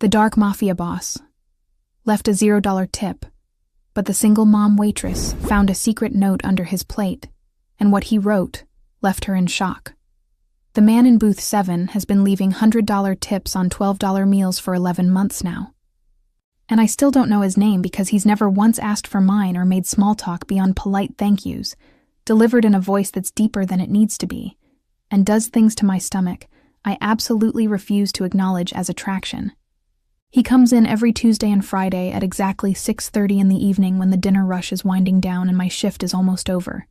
The dark Mafia boss left a $0 tip, but the single mom waitress found a secret note under his plate, and what he wrote left her in shock. The man in booth 7 has been leaving $100 tips on $12 meals for 11 months now. And I still don't know his name because he's never once asked for mine or made small talk beyond polite thank yous, delivered in a voice that's deeper than it needs to be, and does things to my stomach I absolutely refuse to acknowledge as attraction. He comes in every Tuesday and Friday at exactly 6:30 in the evening when the dinner rush is winding down and my shift is almost over.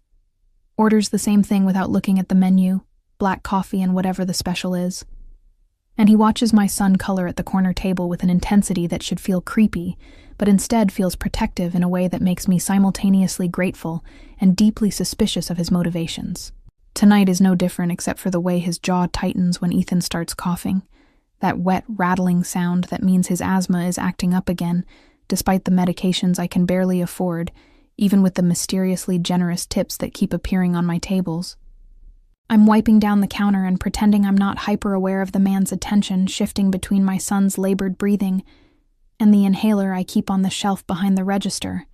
Orders the same thing without looking at the menu, black coffee and whatever the special is. And he watches my son color at the corner table with an intensity that should feel creepy, but instead feels protective in a way that makes me simultaneously grateful and deeply suspicious of his motivations. Tonight is no different except for the way his jaw tightens when Ethan starts coughing, that wet, rattling sound that means his asthma is acting up again, despite the medications I can barely afford, even with the mysteriously generous tips that keep appearing on my tables. I'm wiping down the counter and pretending I'm not hyper-aware of the man's attention shifting between my son's labored breathing and the inhaler I keep on the shelf behind the register,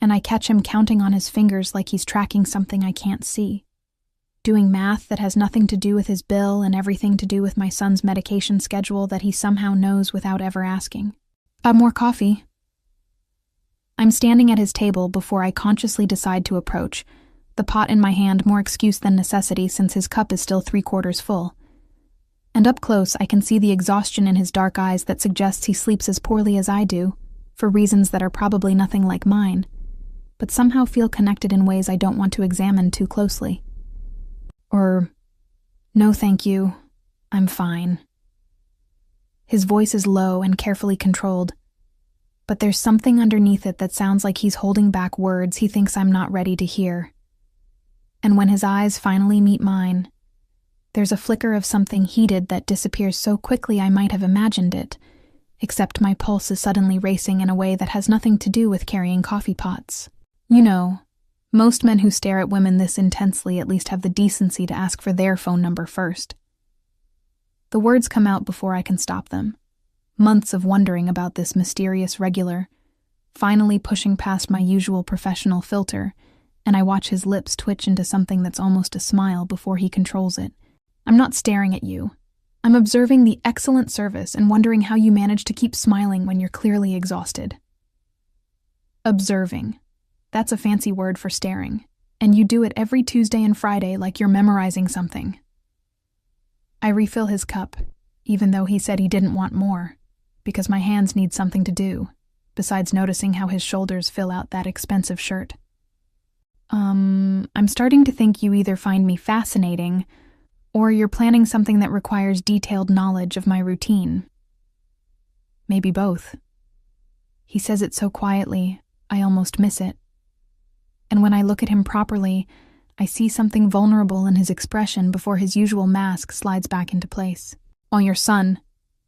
and I catch him counting on his fingers like he's tracking something I can't see, doing math that has nothing to do with his bill and everything to do with my son's medication schedule that he somehow knows without ever asking. More coffee. I'm standing at his table before I consciously decide to approach, the pot in my hand more excuse than necessity since his cup is still 3/4 full. And up close I can see the exhaustion in his dark eyes that suggests he sleeps as poorly as I do, for reasons that are probably nothing like mine, but somehow feel connected in ways I don't want to examine too closely. Or, no thank you, I'm fine. His voice is low and carefully controlled, but there's something underneath it that sounds like he's holding back words he thinks I'm not ready to hear. And when his eyes finally meet mine, there's a flicker of something heated that disappears so quickly I might have imagined it, except my pulse is suddenly racing in a way that has nothing to do with carrying coffee pots. You know, most men who stare at women this intensely at least have the decency to ask for their phone number first. The words come out before I can stop them. Months of wondering about this mysterious regular, finally pushing past my usual professional filter, and I watch his lips twitch into something that's almost a smile before he controls it. I'm not staring at you. I'm observing the excellent service and wondering how you manage to keep smiling when you're clearly exhausted. Observing. That's a fancy word for staring, and you do it every Tuesday and Friday like you're memorizing something. I refill his cup, even though he said he didn't want more, because my hands need something to do, besides noticing how his shoulders fill out that expensive shirt. I'm starting to think you either find me fascinating, or you're planning something that requires detailed knowledge of my routine. Maybe both. He says it so quietly, I almost miss it. And when I look at him properly, I see something vulnerable in his expression before his usual mask slides back into place. Oh, your son.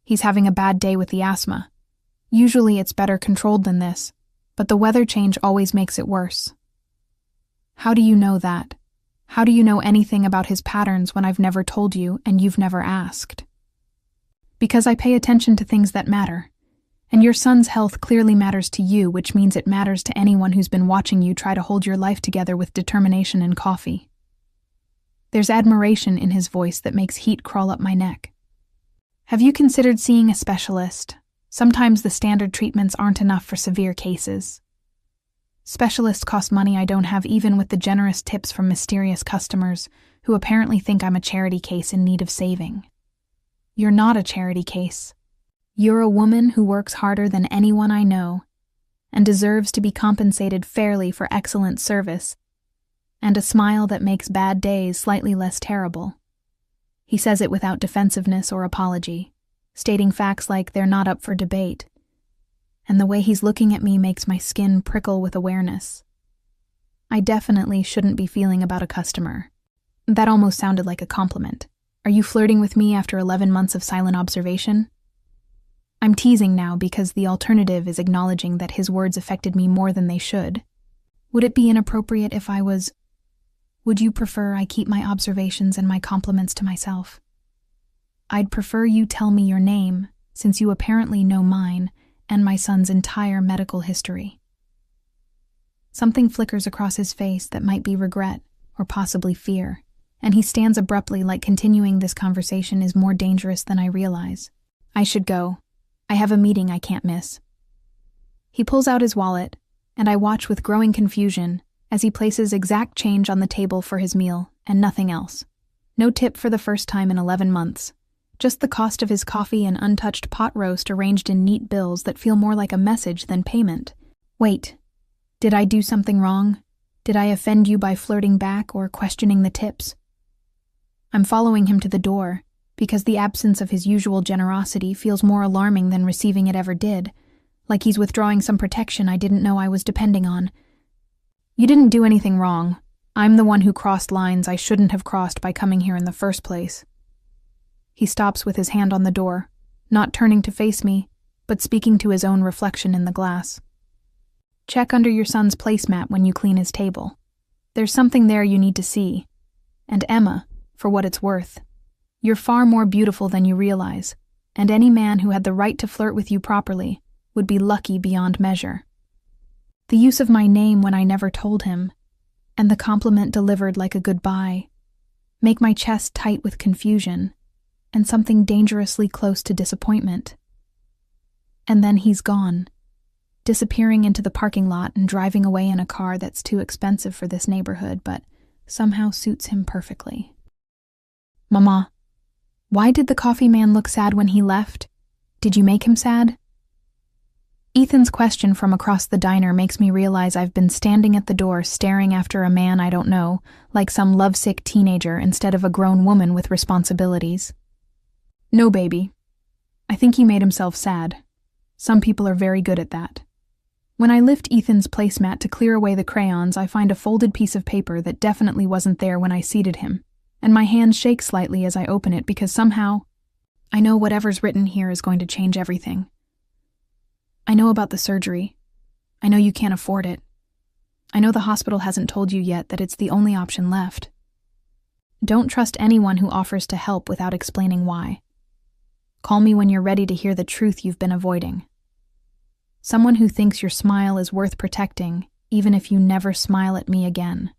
He's having a bad day with the asthma. Usually it's better controlled than this, but the weather change always makes it worse. How do you know that? How do you know anything about his patterns when I've never told you and you've never asked? Because I pay attention to things that matter. And your son's health clearly matters to you, which means it matters to anyone who's been watching you try to hold your life together with determination and coffee. There's admiration in his voice that makes heat crawl up my neck. Have you considered seeing a specialist? Sometimes the standard treatments aren't enough for severe cases. Specialists cost money I don't have even with the generous tips from mysterious customers who apparently think I'm a charity case in need of saving. You're not a charity case. You're a woman who works harder than anyone I know and deserves to be compensated fairly for excellent service and a smile that makes bad days slightly less terrible. He says it without defensiveness or apology, stating facts like they're not up for debate, and the way he's looking at me makes my skin prickle with awareness. I definitely shouldn't be feeling about a customer. That almost sounded like a compliment. Are you flirting with me after 11 months of silent observation? I'm teasing now because the alternative is acknowledging that his words affected me more than they should. Would it be inappropriate if I was... Would you prefer I keep my observations and my compliments to myself? I'd prefer you tell me your name, since you apparently know mine and my son's entire medical history. Something flickers across his face that might be regret or possibly fear, and he stands abruptly like continuing this conversation is more dangerous than I realize. I should go. I have a meeting I can't miss. He pulls out his wallet, and I watch with growing confusion as he places exact change on the table for his meal and nothing else. No tip for the first time in 11 months. Just the cost of his coffee and untouched pot roast arranged in neat bills that feel more like a message than payment. Wait, did I do something wrong? Did I offend you by flirting back or questioning the tips? I'm following him to the door because the absence of his usual generosity feels more alarming than receiving it ever did, like he's withdrawing some protection I didn't know I was depending on. You didn't do anything wrong. I'm the one who crossed lines I shouldn't have crossed by coming here in the first place. He stops with his hand on the door, not turning to face me, but speaking to his own reflection in the glass. Check under your son's placemat when you clean his table. There's something there you need to see. And Emma, for what it's worth, you're far more beautiful than you realize, and any man who had the right to flirt with you properly would be lucky beyond measure. The use of my name when I never told him, and the compliment delivered like a goodbye, make my chest tight with confusion and something dangerously close to disappointment. And then he's gone, disappearing into the parking lot and driving away in a car that's too expensive for this neighborhood but somehow suits him perfectly. Mama, why did the coffee man look sad when he left? Did you make him sad? Ethan's question from across the diner makes me realize I've been standing at the door staring after a man I don't know, like some lovesick teenager instead of a grown woman with responsibilities. No, baby. I think he made himself sad. Some people are very good at that. When I lift Ethan's placemat to clear away the crayons, I find a folded piece of paper that definitely wasn't there when I seated him, and my hands shake slightly as I open it because somehow I know whatever's written here is going to change everything. I know about the surgery. I know you can't afford it. I know the hospital hasn't told you yet that it's the only option left. Don't trust anyone who offers to help without explaining why. Call me when you're ready to hear the truth you've been avoiding. Someone who thinks your smile is worth protecting, even if you never smile at me again.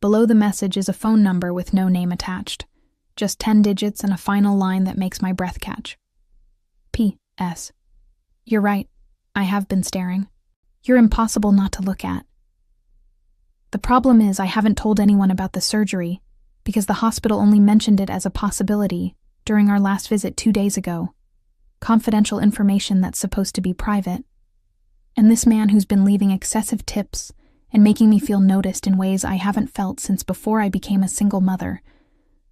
Below the message is a phone number with no name attached. Just 10 digits and a final line that makes my breath catch. P.S. You're right. I have been staring. You're impossible not to look at. The problem is I haven't told anyone about the surgery because the hospital only mentioned it as a possibility during our last visit 2 days ago. Confidential information that's supposed to be private. And this man who's been leaving excessive tips and making me feel noticed in ways I haven't felt since before I became a single mother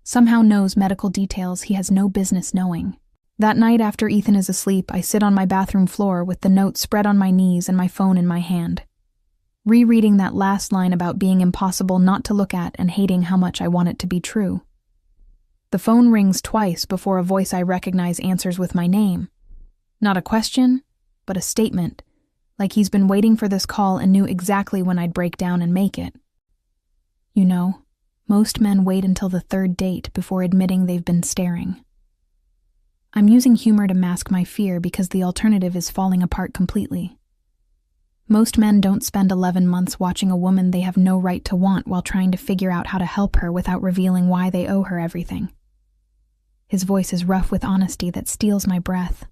somehow knows medical details he has no business knowing. That night after Ethan is asleep, I sit on my bathroom floor with the note spread on my knees and my phone in my hand, rereading that last line about being impossible not to look at and hating how much I want it to be true. The phone rings twice before a voice I recognize answers with my name. Not a question, but a statement, like he's been waiting for this call and knew exactly when I'd break down and make it. You know, most men wait until the third date before admitting they've been staring. I'm using humor to mask my fear because the alternative is falling apart completely. Most men don't spend 11 months watching a woman they have no right to want while trying to figure out how to help her without revealing why they owe her everything. His voice is rough with honesty that steals my breath.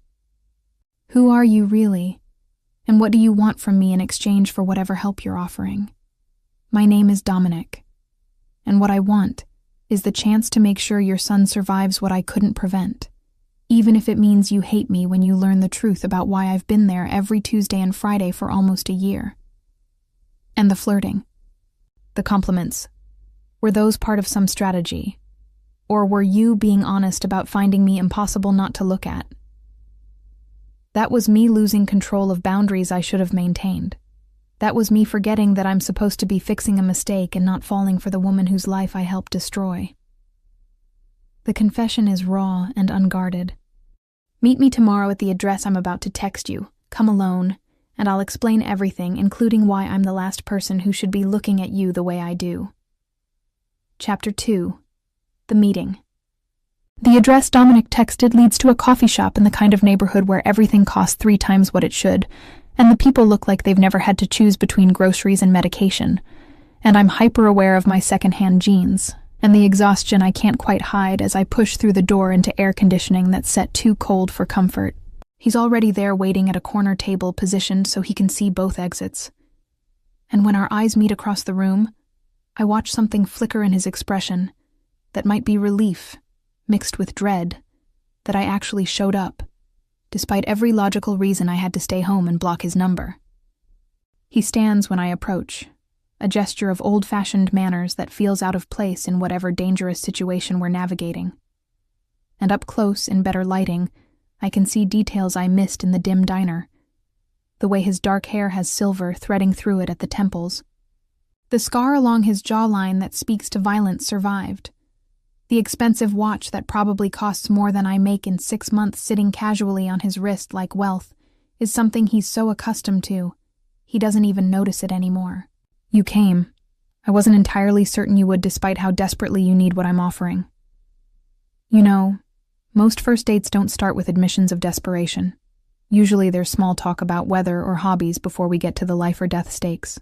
Who are you really? And what do you want from me in exchange for whatever help you're offering? My name is Dominic, and what I want is the chance to make sure your son survives what I couldn't prevent, even if it means you hate me when you learn the truth about why I've been there every Tuesday and Friday for almost a year. And the flirting, the compliments, were those part of some strategy? Or were you being honest about finding me impossible not to look at? That was me losing control of boundaries I should have maintained. That was me forgetting that I'm supposed to be fixing a mistake and not falling for the woman whose life I helped destroy. The confession is raw and unguarded. Meet me tomorrow at the address I'm about to text you. Come alone, and I'll explain everything, including why I'm the last person who should be looking at you the way I do. Chapter 2. The Meeting. The address Dominic texted leads to a coffee shop in the kind of neighborhood where everything costs 3 times what it should, and the people look like they've never had to choose between groceries and medication. And I'm hyper-aware of my secondhand jeans, and the exhaustion I can't quite hide as I push through the door into air conditioning that's set too cold for comfort. He's already there waiting at a corner table positioned so he can see both exits. And when our eyes meet across the room, I watch something flicker in his expression that might be relief, mixed with dread, that I actually showed up, despite every logical reason I had to stay home and block his number. He stands when I approach, a gesture of old-fashioned manners that feels out of place in whatever dangerous situation we're navigating. And up close, in better lighting, I can see details I missed in the dim diner. The way his dark hair has silver threading through it at the temples. The scar along his jawline that speaks to violence survived. The expensive watch that probably costs more than I make in 6 months sitting casually on his wrist like wealth is something he's so accustomed to, he doesn't even notice it anymore. You came. I wasn't entirely certain you would despite how desperately you need what I'm offering. You know, most first dates don't start with admissions of desperation. Usually there's small talk about weather or hobbies before we get to the life or death stakes.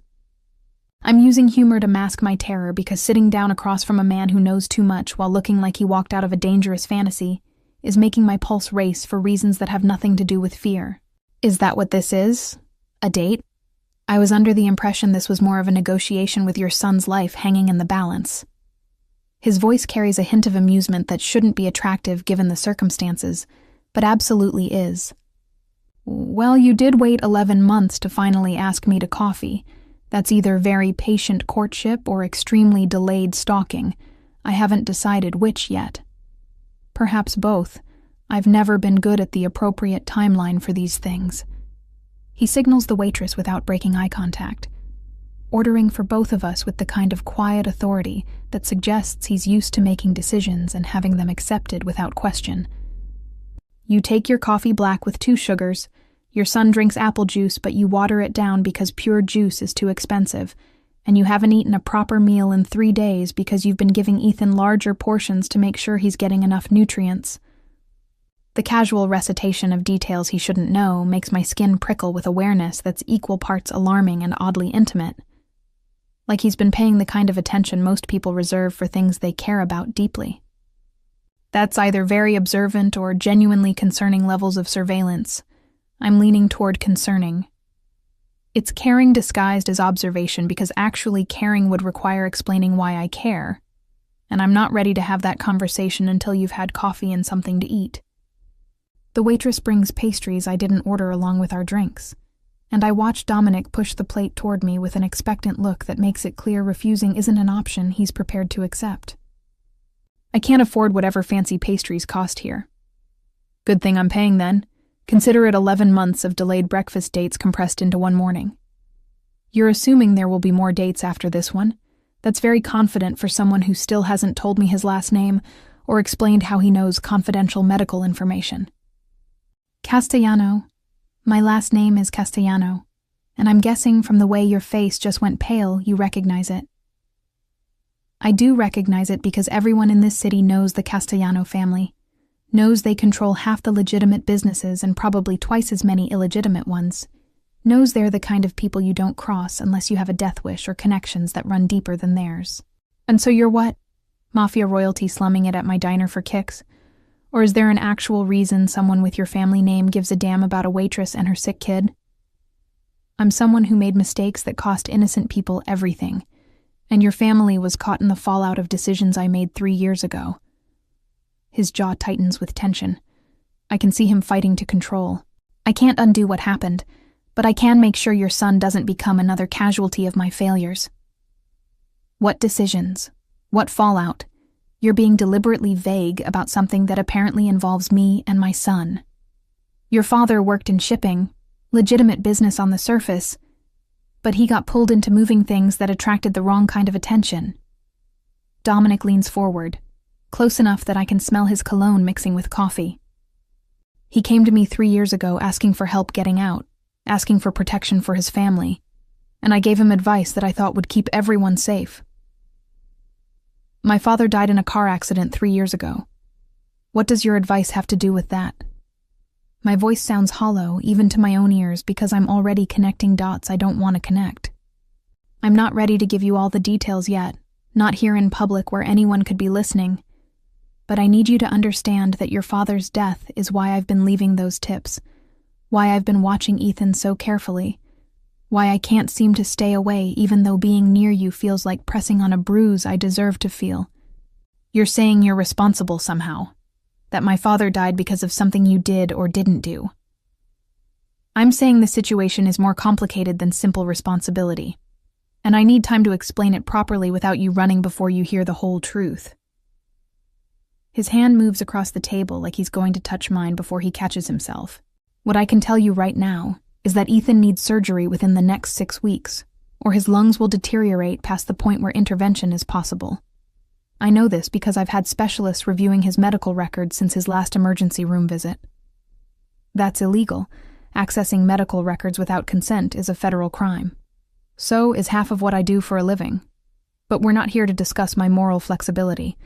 I'm using humor to mask my terror because sitting down across from a man who knows too much while looking like he walked out of a dangerous fantasy is making my pulse race for reasons that have nothing to do with fear. Is that what this is? A date? I was under the impression this was more of a negotiation with your son's life hanging in the balance. His voice carries a hint of amusement that shouldn't be attractive given the circumstances, but absolutely is. Well, you did wait 11 months to finally ask me to coffee. That's either very patient courtship or extremely delayed stalking. I haven't decided which yet. Perhaps both. I've never been good at the appropriate timeline for these things. He signals the waitress without breaking eye contact, ordering for both of us with the kind of quiet authority that suggests he's used to making decisions and having them accepted without question. You take your coffee black with 2 sugars. Your son drinks apple juice, but you water it down because pure juice is too expensive, and you haven't eaten a proper meal in 3 days because you've been giving Ethan larger portions to make sure he's getting enough nutrients. The casual recitation of details he shouldn't know makes my skin prickle with awareness that's equal parts alarming and oddly intimate. Like he's been paying the kind of attention most people reserve for things they care about deeply. That's either very observant or genuinely concerning levels of surveillance. I'm leaning toward concerning. It's caring disguised as observation because actually caring would require explaining why I care, and I'm not ready to have that conversation until you've had coffee and something to eat. The waitress brings pastries I didn't order along with our drinks, and I watch Dominic push the plate toward me with an expectant look that makes it clear refusing isn't an option he's prepared to accept. I can't afford whatever fancy pastries cost here. Good thing I'm paying then. Consider it 11 months of delayed breakfast dates compressed into one morning. You're assuming there will be more dates after this one. That's very confident for someone who still hasn't told me his last name or explained how he knows confidential medical information. Castellano. My last name is Castellano, and I'm guessing from the way your face just went pale, you recognize it. I do recognize it because everyone in this city knows the Castellano family, knows they control half the legitimate businesses and probably twice as many illegitimate ones, knows they're the kind of people you don't cross unless you have a death wish or connections that run deeper than theirs. And so you're what? Mafia royalty slumming it at my diner for kicks? Or is there an actual reason someone with your family name gives a damn about a waitress and her sick kid? I'm someone who made mistakes that cost innocent people everything, and your family was caught in the fallout of decisions I made 3 years ago. His jaw tightens with tension. I can see him fighting to control. I can't undo what happened, but I can make sure your son doesn't become another casualty of my failures. What decisions? What fallout? You're being deliberately vague about something that apparently involves me and my son. Your father worked in shipping, legitimate business on the surface, but he got pulled into moving things that attracted the wrong kind of attention. Dominic leans forward, close enough that I can smell his cologne mixing with coffee. He came to me 3 years ago asking for help getting out, asking for protection for his family, and I gave him advice that I thought would keep everyone safe. My father died in a car accident 3 years ago. What does your advice have to do with that? My voice sounds hollow, even to my own ears, because I'm already connecting dots I don't want to connect. I'm not ready to give you all the details yet, not here in public where anyone could be listening. But I need you to understand that your father's death is why I've been leaving those tips, why I've been watching Ethan so carefully, why I can't seem to stay away even though being near you feels like pressing on a bruise I deserve to feel. You're saying you're responsible somehow, that my father died because of something you did or didn't do. I'm saying the situation is more complicated than simple responsibility, and I need time to explain it properly without you running before you hear the whole truth. His hand moves across the table like he's going to touch mine before he catches himself. What I can tell you right now is that Ethan needs surgery within the next 6 weeks, or his lungs will deteriorate past the point where intervention is possible. I know this because I've had specialists reviewing his medical records since his last emergency room visit. That's illegal. Accessing medical records without consent is a federal crime. So is half of what I do for a living. But we're not here to discuss my moral flexibility.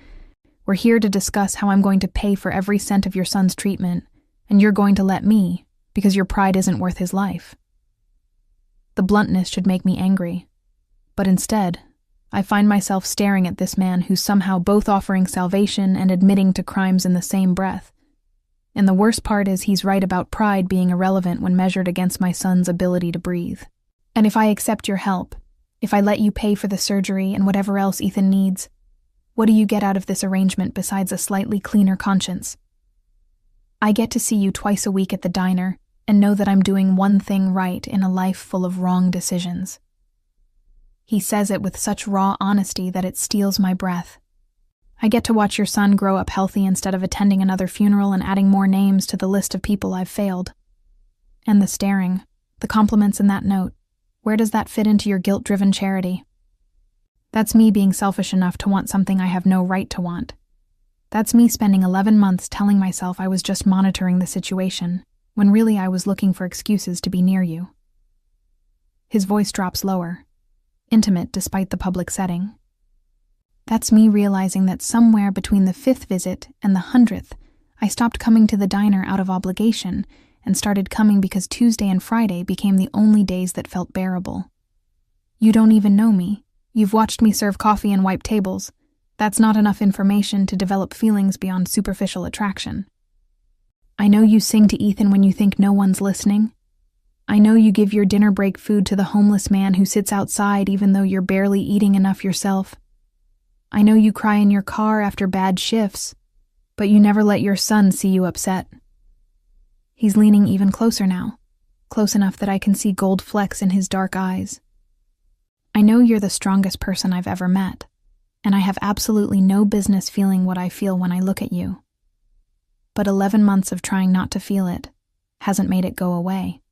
We're here to discuss how I'm going to pay for every cent of your son's treatment, and you're going to let me, because your pride isn't worth his life. The bluntness should make me angry, but instead, I find myself staring at this man who's somehow both offering salvation and admitting to crimes in the same breath. And the worst part is he's right about pride being irrelevant when measured against my son's ability to breathe. And if I accept your help, if I let you pay for the surgery and whatever else Ethan needs, what do you get out of this arrangement besides a slightly cleaner conscience? I get to see you twice a week at the diner and know that I'm doing one thing right in a life full of wrong decisions. He says it with such raw honesty that it steals my breath. I get to watch your son grow up healthy instead of attending another funeral and adding more names to the list of people I've failed. And the staring, the compliments in that note, where does that fit into your guilt-driven charity? That's me being selfish enough to want something I have no right to want. That's me spending 11 months telling myself I was just monitoring the situation, when really I was looking for excuses to be near you. His voice drops lower, intimate despite the public setting. That's me realizing that somewhere between the 5th visit and the 100th, I stopped coming to the diner out of obligation and started coming because Tuesday and Friday became the only days that felt bearable. You don't even know me. You've watched me serve coffee and wipe tables. That's not enough information to develop feelings beyond superficial attraction. I know you sing to Ethan when you think no one's listening. I know you give your dinner break food to the homeless man who sits outside even though you're barely eating enough yourself. I know you cry in your car after bad shifts, but you never let your son see you upset. He's leaning even closer now, close enough that I can see gold flecks in his dark eyes. I know you're the strongest person I've ever met, and I have absolutely no business feeling what I feel when I look at you. But 11 months of trying not to feel it hasn't made it go away.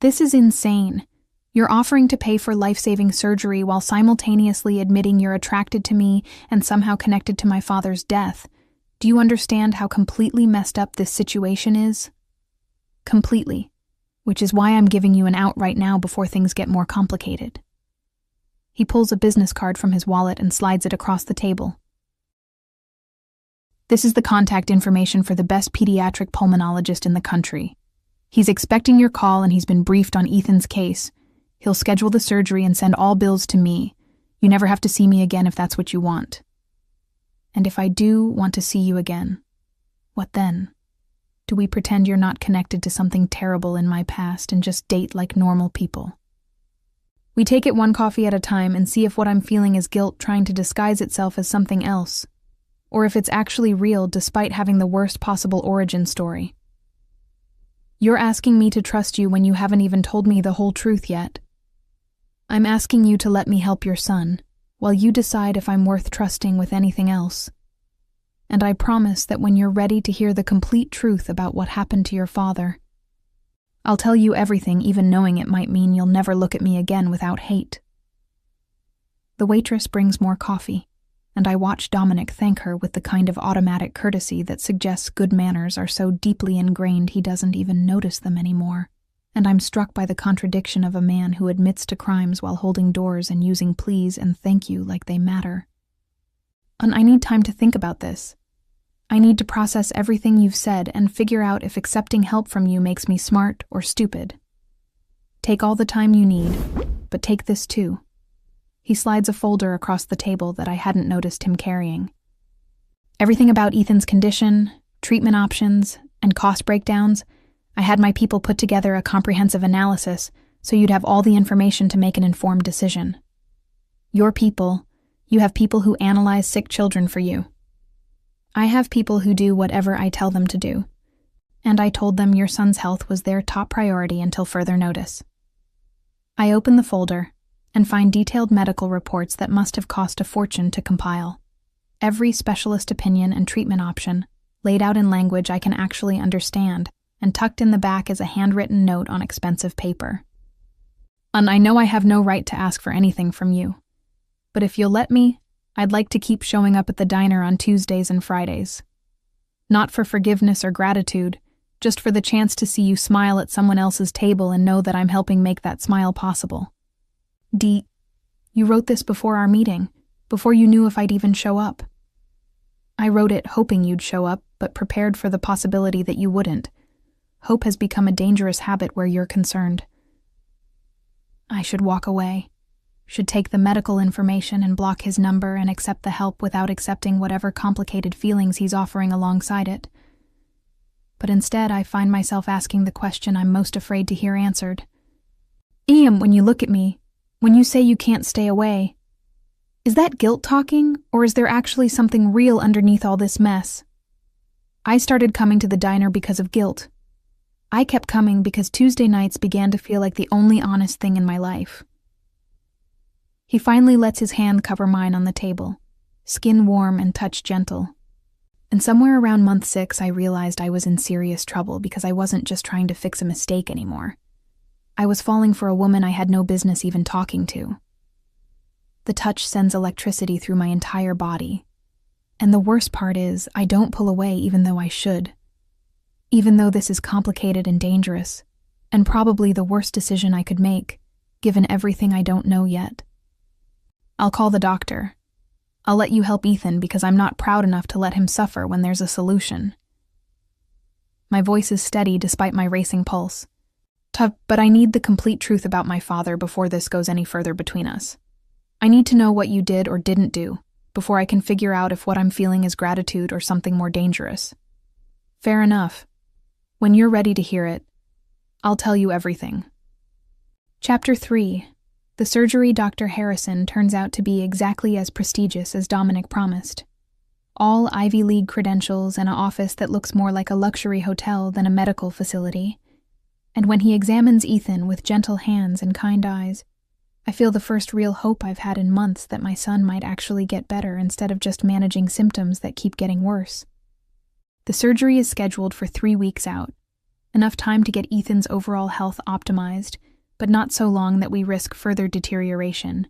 This is insane. You're offering to pay for life-saving surgery while simultaneously admitting you're attracted to me and somehow connected to my father's death. Do you understand how completely messed up this situation is? Completely. Which is why I'm giving you an out right now before things get more complicated. He pulls a business card from his wallet and slides it across the table. This is the contact information for the best pediatric pulmonologist in the country. He's expecting your call and he's been briefed on Ethan's case. He'll schedule the surgery and send all bills to me. You never have to see me again if that's what you want. And if I do want to see you again, what then? Do we pretend you're not connected to something terrible in my past and just date like normal people? We take it one coffee at a time and see if what I'm feeling is guilt trying to disguise itself as something else, or if it's actually real despite having the worst possible origin story. You're asking me to trust you when you haven't even told me the whole truth yet. I'm asking you to let me help your son, while you decide if I'm worth trusting with anything else. And I promise that when you're ready to hear the complete truth about what happened to your father, I'll tell you everything, even knowing it might mean you'll never look at me again without hate. The waitress brings more coffee, and I watch Dominic thank her with the kind of automatic courtesy that suggests good manners are so deeply ingrained he doesn't even notice them anymore. And I'm struck by the contradiction of a man who admits to crimes while holding doors and using please and thank you like they matter. And I need time to think about this. I need to process everything you've said and figure out if accepting help from you makes me smart or stupid. Take all the time you need, but take this too. He slides a folder across the table that I hadn't noticed him carrying. Everything about Ethan's condition, treatment options, and cost breakdowns. I had my people put together a comprehensive analysis so you'd have all the information to make an informed decision. Your people, you have people who analyze sick children for you. I have people who do whatever I tell them to do. And I told them your son's health was their top priority until further notice. I open the folder and find detailed medical reports that must have cost a fortune to compile. Every specialist opinion and treatment option, laid out in language I can actually understand, and tucked in the back is a handwritten note on expensive paper. And I know I have no right to ask for anything from you, but if you'll let me, I'd like to keep showing up at the diner on Tuesdays and Fridays. Not for forgiveness or gratitude, just for the chance to see you smile at someone else's table and know that I'm helping make that smile possible. D, you wrote this before our meeting, before you knew if I'd even show up. I wrote it hoping you'd show up, but prepared for the possibility that you wouldn't. Hope has become a dangerous habit where you're concerned. I should walk away. Should take the medical information and block his number and accept the help without accepting whatever complicated feelings he's offering alongside it. But instead, I find myself asking the question I'm most afraid to hear answered. Ian, when you look at me, when you say you can't stay away, is that guilt talking, or is there actually something real underneath all this mess? I started coming to the diner because of guilt. I kept coming because Tuesday nights began to feel like the only honest thing in my life. He finally lets his hand cover mine on the table, skin warm and touch gentle. And somewhere around month 6, I realized I was in serious trouble because I wasn't just trying to fix a mistake anymore. I was falling for a woman I had no business even talking to. The touch sends electricity through my entire body. And the worst part is, I don't pull away even though I should. Even though this is complicated and dangerous, and probably the worst decision I could make, given everything I don't know yet. I'll call the doctor. I'll let you help Ethan because I'm not proud enough to let him suffer when there's a solution. My voice is steady despite my racing pulse. But I need the complete truth about my father before this goes any further between us. I need to know what you did or didn't do before I can figure out if what I'm feeling is gratitude or something more dangerous. Fair enough. When you're ready to hear it, I'll tell you everything. Chapter 3. The surgery Dr. Harrison turns out to be exactly as prestigious as Dominic promised. All Ivy League credentials and an office that looks more like a luxury hotel than a medical facility. And when he examines Ethan with gentle hands and kind eyes, I feel the first real hope I've had in months that my son might actually get better instead of just managing symptoms that keep getting worse. The surgery is scheduled for 3 weeks out, enough time to get Ethan's overall health optimized, but not so long that we risk further deterioration.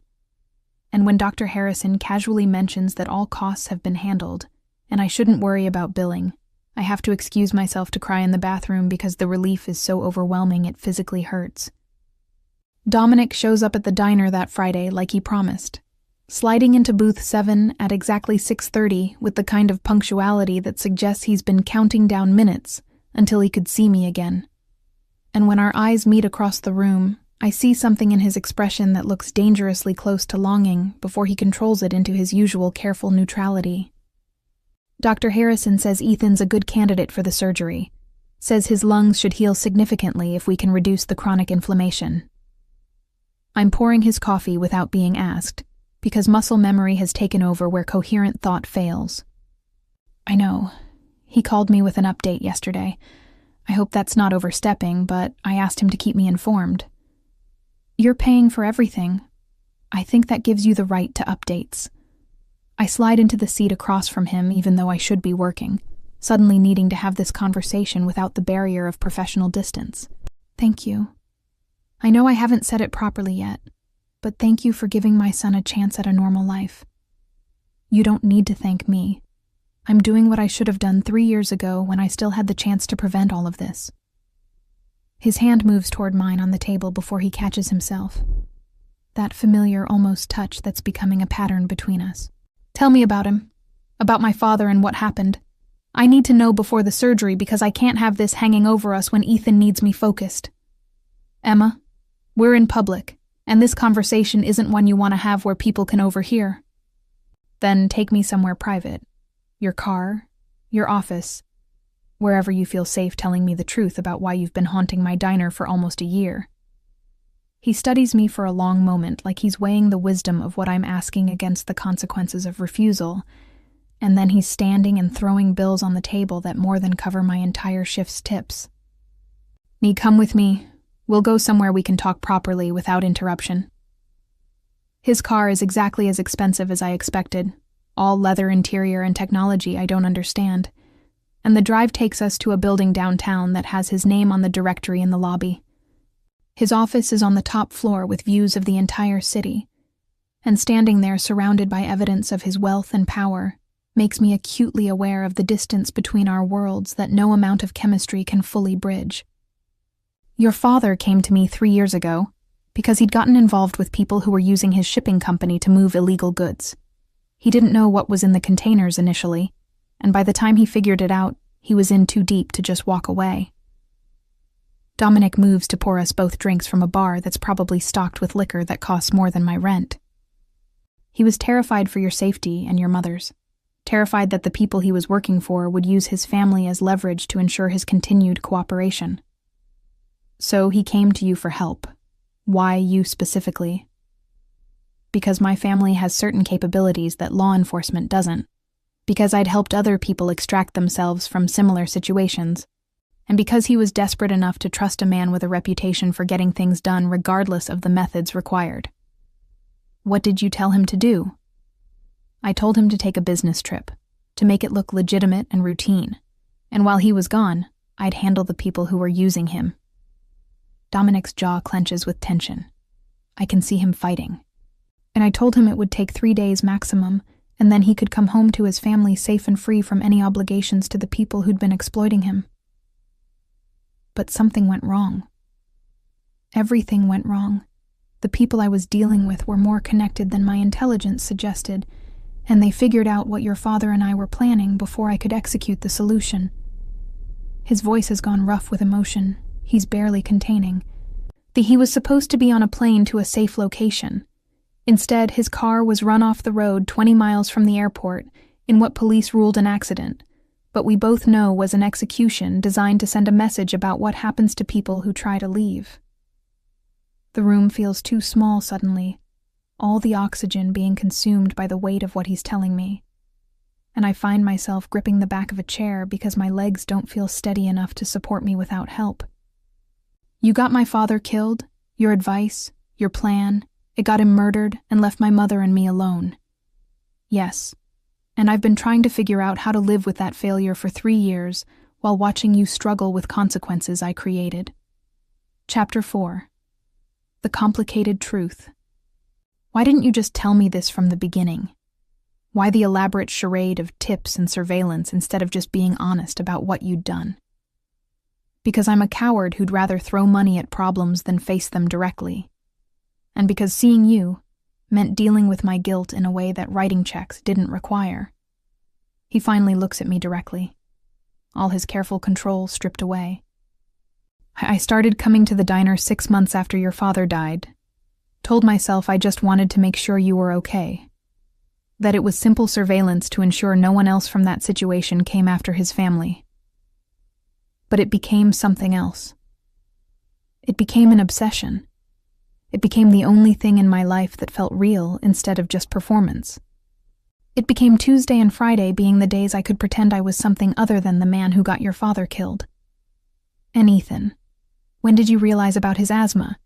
And when Dr. Harrison casually mentions that all costs have been handled, and I shouldn't worry about billing, I have to excuse myself to cry in the bathroom because the relief is so overwhelming it physically hurts. Dominic shows up at the diner that Friday like he promised, sliding into booth 7 at exactly 6:30 with the kind of punctuality that suggests he's been counting down minutes until he could see me again. And when our eyes meet across the room, I see something in his expression that looks dangerously close to longing before he controls it into his usual careful neutrality. Dr. Harrison says Ethan's a good candidate for the surgery, says his lungs should heal significantly if we can reduce the chronic inflammation. I'm pouring his coffee without being asked, because muscle memory has taken over where coherent thought fails. I know. He called me with an update yesterday. I hope that's not overstepping, but I asked him to keep me informed. You're paying for everything. I think that gives you the right to updates. I slide into the seat across from him even though I should be working, suddenly needing to have this conversation without the barrier of professional distance. Thank you. I know I haven't said it properly yet, but thank you for giving my son a chance at a normal life. You don't need to thank me. I'm doing what I should have done 3 years ago when I still had the chance to prevent all of this. His hand moves toward mine on the table before he catches himself. That familiar, almost touch that's becoming a pattern between us. Tell me about him. About my father and what happened. I need to know before the surgery because I can't have this hanging over us when Ethan needs me focused. Emma, we're in public, and this conversation isn't one you want to have where people can overhear. Then take me somewhere private. Your car, your office, wherever you feel safe telling me the truth about why you've been haunting my diner for almost a year. He studies me for a long moment like he's weighing the wisdom of what I'm asking against the consequences of refusal, and then he's standing and throwing bills on the table that more than cover my entire shift's tips. Need come with me. We'll go somewhere we can talk properly without interruption. His car is exactly as expensive as I expected, all leather interior and technology I don't understand, and the drive takes us to a building downtown that has his name on the directory in the lobby. His office is on the top floor with views of the entire city, and standing there surrounded by evidence of his wealth and power makes me acutely aware of the distance between our worlds that no amount of chemistry can fully bridge. Your father came to me 3 years ago because he'd gotten involved with people who were using his shipping company to move illegal goods. He didn't know what was in the containers initially, and by the time he figured it out, he was in too deep to just walk away. Dominic moves to pour us both drinks from a bar that's probably stocked with liquor that costs more than my rent. He was terrified for your safety and your mother's, terrified that the people he was working for would use his family as leverage to ensure his continued cooperation. So he came to you for help. Why you specifically? Because my family has certain capabilities that law enforcement doesn't, because I'd helped other people extract themselves from similar situations, and because he was desperate enough to trust a man with a reputation for getting things done regardless of the methods required. What did you tell him to do? I told him to take a business trip, to make it look legitimate and routine, and while he was gone, I'd handle the people who were using him. Dominic's jaw clenches with tension. I can see him fighting. And I told him it would take 3 days maximum, and then he could come home to his family safe and free from any obligations to the people who'd been exploiting him. But something went wrong. Everything went wrong. The people I was dealing with were more connected than my intelligence suggested, and they figured out what your father and I were planning before I could execute the solution. His voice has gone rough with emotion. He's barely containing. He was supposed to be on a plane to a safe location. Instead, his car was run off the road 20 miles from the airport in what police ruled an accident, but we both know was an execution designed to send a message about what happens to people who try to leave. The room feels too small suddenly, all the oxygen being consumed by the weight of what he's telling me, and I find myself gripping the back of a chair because my legs don't feel steady enough to support me without help. You got my father killed, your advice, your plan, it got him murdered and left my mother and me alone. Yes, and I've been trying to figure out how to live with that failure for 3 years while watching you struggle with consequences I created. Chapter 4. The Complicated Truth. Why didn't you just tell me this from the beginning? Why the elaborate charade of tips and surveillance instead of just being honest about what you'd done? Because I'm a coward who'd rather throw money at problems than face them directly. And because seeing you meant dealing with my guilt in a way that writing checks didn't require. He finally looks at me directly, all his careful control stripped away. I started coming to the diner 6 months after your father died. Told myself I just wanted to make sure you were okay. That it was simple surveillance to ensure no one else from that situation came after his family. But it became something else. It became an obsession. It became the only thing in my life that felt real instead of just performance. It became Tuesday and Friday being the days I could pretend I was something other than the man who got your father killed. And Ethan, when did you realize about his asthma?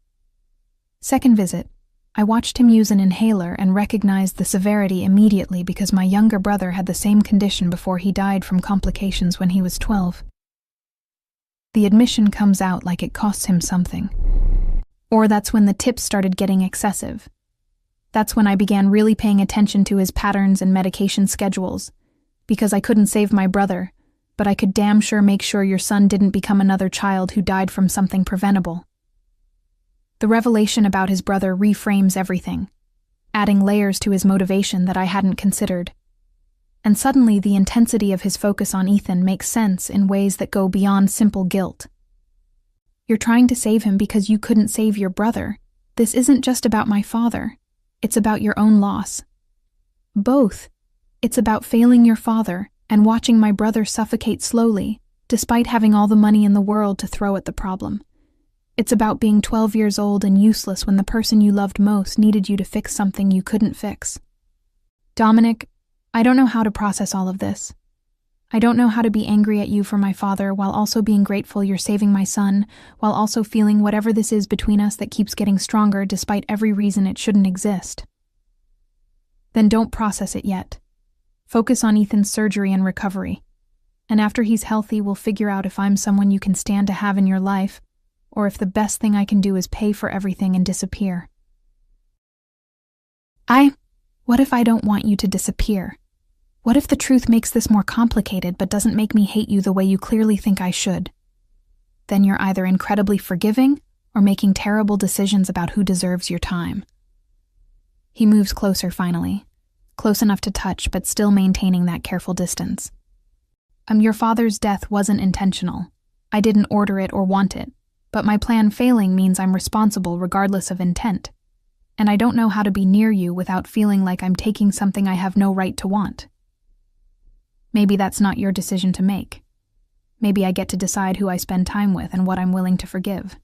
Second visit, I watched him use an inhaler and recognized the severity immediately because my younger brother had the same condition before he died from complications when he was 12. The admission comes out like it costs him something. Or that's when the tips started getting excessive. That's when I began really paying attention to his patterns and medication schedules, because I couldn't save my brother, but I could damn sure make sure your son didn't become another child who died from something preventable. The revelation about his brother reframes everything, adding layers to his motivation that I hadn't considered. and suddenly the intensity of his focus on Ethan makes sense in ways that go beyond simple guilt. You're trying to save him because you couldn't save your brother. This isn't just about my father. It's about your own loss. Both. It's about failing your father and watching my brother suffocate slowly, despite having all the money in the world to throw at the problem. It's about being 12 years old and useless when the person you loved most needed you to fix something you couldn't fix. Dominic, I don't know how to process all of this. I don't know how to be angry at you for my father while also being grateful you're saving my son, while also feeling whatever this is between us that keeps getting stronger despite every reason it shouldn't exist. Then don't process it yet. Focus on Ethan's surgery and recovery. And after he's healthy, we'll figure out if I'm someone you can stand to have in your life, or if the best thing I can do is pay for everything and disappear. What if I don't want you to disappear? What if the truth makes this more complicated but doesn't make me hate you the way you clearly think I should? Then you're either incredibly forgiving or making terrible decisions about who deserves your time. He moves closer finally, close enough to touch but still maintaining that careful distance. Your father's death wasn't intentional. I didn't order it or want it, but my plan failing means I'm responsible regardless of intent. And I don't know how to be near you without feeling like I'm taking something I have no right to want. Maybe that's not your decision to make. Maybe I get to decide who I spend time with and what I'm willing to forgive.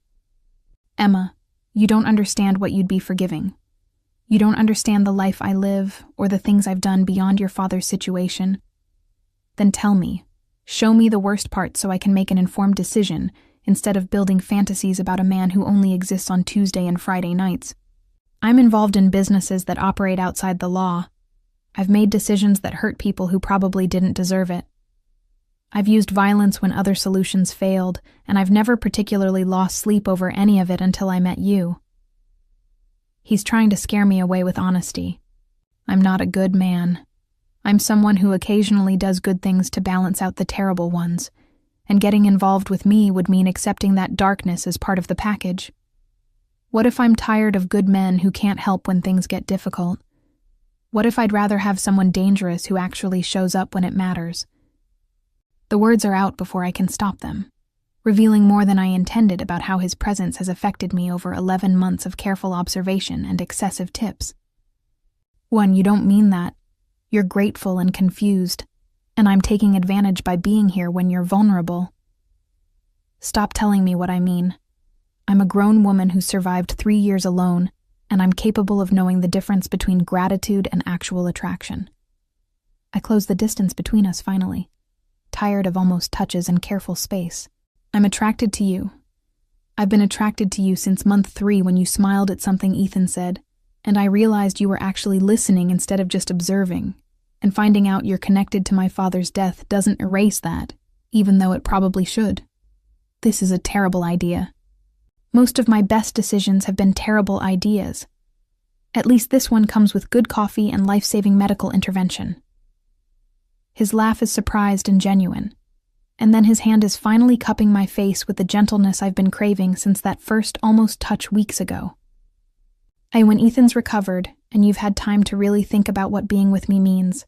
Emma, you don't understand what you'd be forgiving. You don't understand the life I live or the things I've done beyond your father's situation. Then tell me. Show me the worst part so I can make an informed decision instead of building fantasies about a man who only exists on Tuesday and Friday nights. I'm involved in businesses that operate outside the law. I've made decisions that hurt people who probably didn't deserve it. I've used violence when other solutions failed, and I've never particularly lost sleep over any of it until I met you. He's trying to scare me away with honesty. I'm not a good man. I'm someone who occasionally does good things to balance out the terrible ones, and getting involved with me would mean accepting that darkness as part of the package. What if I'm tired of good men who can't help when things get difficult? What if I'd rather have someone dangerous who actually shows up when it matters? The words are out before I can stop them, revealing more than I intended about how his presence has affected me over 11 months of careful observation and excessive tips. 1, you don't mean that. You're grateful and confused, and I'm taking advantage by being here when you're vulnerable. Stop telling me what I mean. I'm a grown woman who survived 3 years alone, and I'm capable of knowing the difference between gratitude and actual attraction. I close the distance between us finally, tired of almost touches and careful space. I'm attracted to you. I've been attracted to you since month 3 when you smiled at something Ethan said, and I realized you were actually listening instead of just observing, and finding out you're connected to my father's death doesn't erase that, even though it probably should. This is a terrible idea. Most of my best decisions have been terrible ideas. At least this one comes with good coffee and life-saving medical intervention. His laugh is surprised and genuine, and then his hand is finally cupping my face with the gentleness I've been craving since that first almost touch weeks ago. When Ethan's recovered, and you've had time to really think about what being with me means,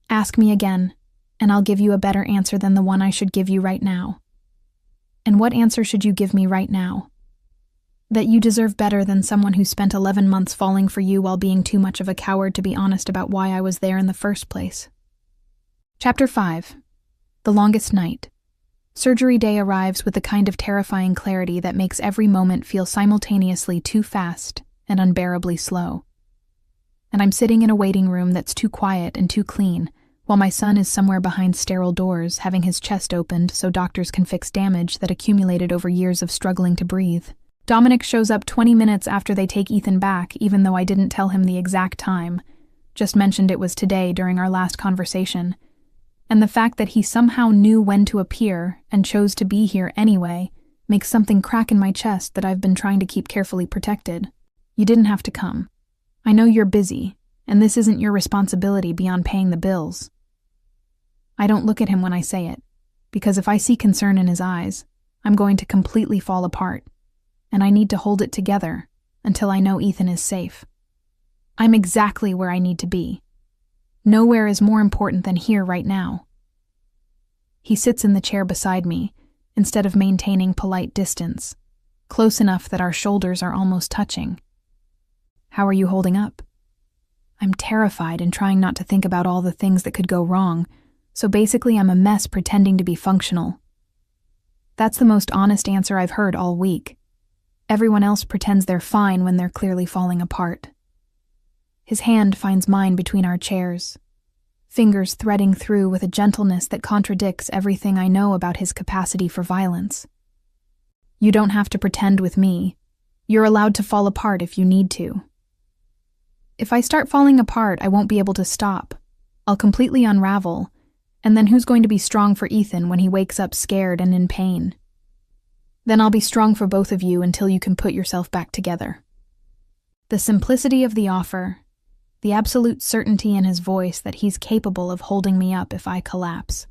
ask me again, and I'll give you a better answer than the one I should give you right now. And what answer should you give me right now? That you deserve better than someone who spent 11 months falling for you while being too much of a coward to be honest about why I was there in the first place. Chapter 5. The Longest Night. Surgery day arrives with the kind of terrifying clarity that makes every moment feel simultaneously too fast and unbearably slow. And I'm sitting in a waiting room that's too quiet and too clean, while my son is somewhere behind sterile doors, having his chest opened so doctors can fix damage that accumulated over years of struggling to breathe. Dominic shows up 20 minutes after they take Ethan back, even though I didn't tell him the exact time, just mentioned it was today during our last conversation. And the fact that he somehow knew when to appear and chose to be here anyway makes something crack in my chest that I've been trying to keep carefully protected. You didn't have to come. I know you're busy, and this isn't your responsibility beyond paying the bills. I don't look at him when I say it, because if I see concern in his eyes, I'm going to completely fall apart. And I need to hold it together until I know Ethan is safe. I'm exactly where I need to be. Nowhere is more important than here right now. He sits in the chair beside me, instead of maintaining polite distance, close enough that our shoulders are almost touching. How are you holding up? I'm terrified and trying not to think about all the things that could go wrong, so basically I'm a mess pretending to be functional. That's the most honest answer I've heard all week. Everyone else pretends they're fine when they're clearly falling apart. His hand finds mine between our chairs, fingers threading through with a gentleness that contradicts everything I know about his capacity for violence. You don't have to pretend with me. You're allowed to fall apart if you need to. If I start falling apart, I won't be able to stop. I'll completely unravel, and then who's going to be strong for Ethan when he wakes up scared and in pain? Then I'll be strong for both of you until you can put yourself back together. The simplicity of the offer, the absolute certainty in his voice that he's capable of holding me up if I collapse,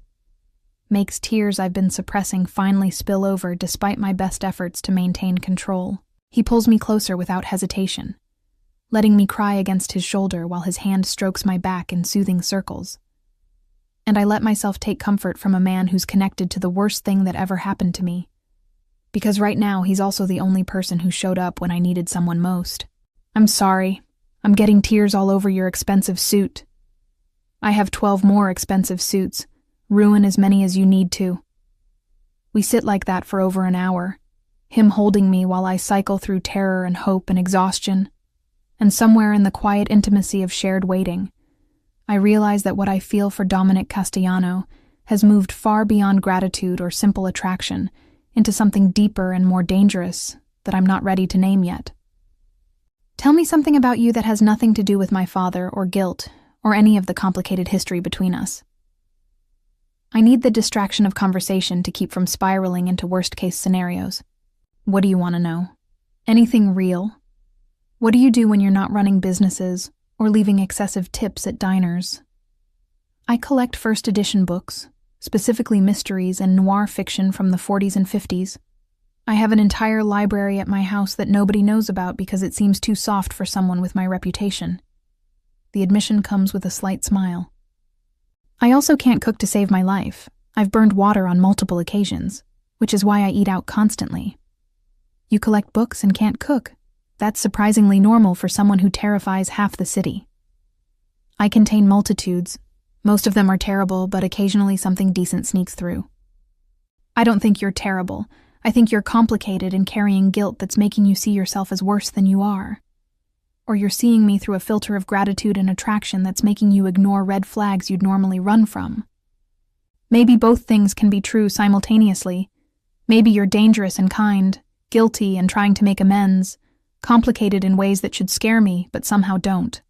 makes tears I've been suppressing finally spill over despite my best efforts to maintain control. He pulls me closer without hesitation, letting me cry against his shoulder while his hand strokes my back in soothing circles. And I let myself take comfort from a man who's connected to the worst thing that ever happened to me. Because right now he's also the only person who showed up when I needed someone most. I'm sorry. I'm getting tears all over your expensive suit. I have 12 more expensive suits. Ruin as many as you need to. We sit like that for over an hour, him holding me while I cycle through terror and hope and exhaustion. And somewhere in the quiet intimacy of shared waiting, I realize that what I feel for Dominic Castellano has moved far beyond gratitude or simple attraction into something deeper and more dangerous that I'm not ready to name yet. Tell me something about you that has nothing to do with my father or guilt or any of the complicated history between us. I need the distraction of conversation to keep from spiraling into worst-case scenarios. What do you want to know? Anything real? What do you do when you're not running businesses or leaving excessive tips at diners? I collect first edition books, specifically mysteries and noir fiction from the 40s and 50s. I have an entire library at my house that nobody knows about because it seems too soft for someone with my reputation. The admission comes with a slight smile. I also can't cook to save my life. I've burned water on multiple occasions, which is why I eat out constantly. You collect books and can't cook. That's surprisingly normal for someone who terrifies half the city. I contain multitudes. Most of them are terrible, but occasionally something decent sneaks through. I don't think you're terrible. I think you're complicated and carrying guilt that's making you see yourself as worse than you are. Or you're seeing me through a filter of gratitude and attraction that's making you ignore red flags you'd normally run from. Maybe both things can be true simultaneously. Maybe you're dangerous and kind, guilty and trying to make amends, complicated in ways that should scare me but somehow don't.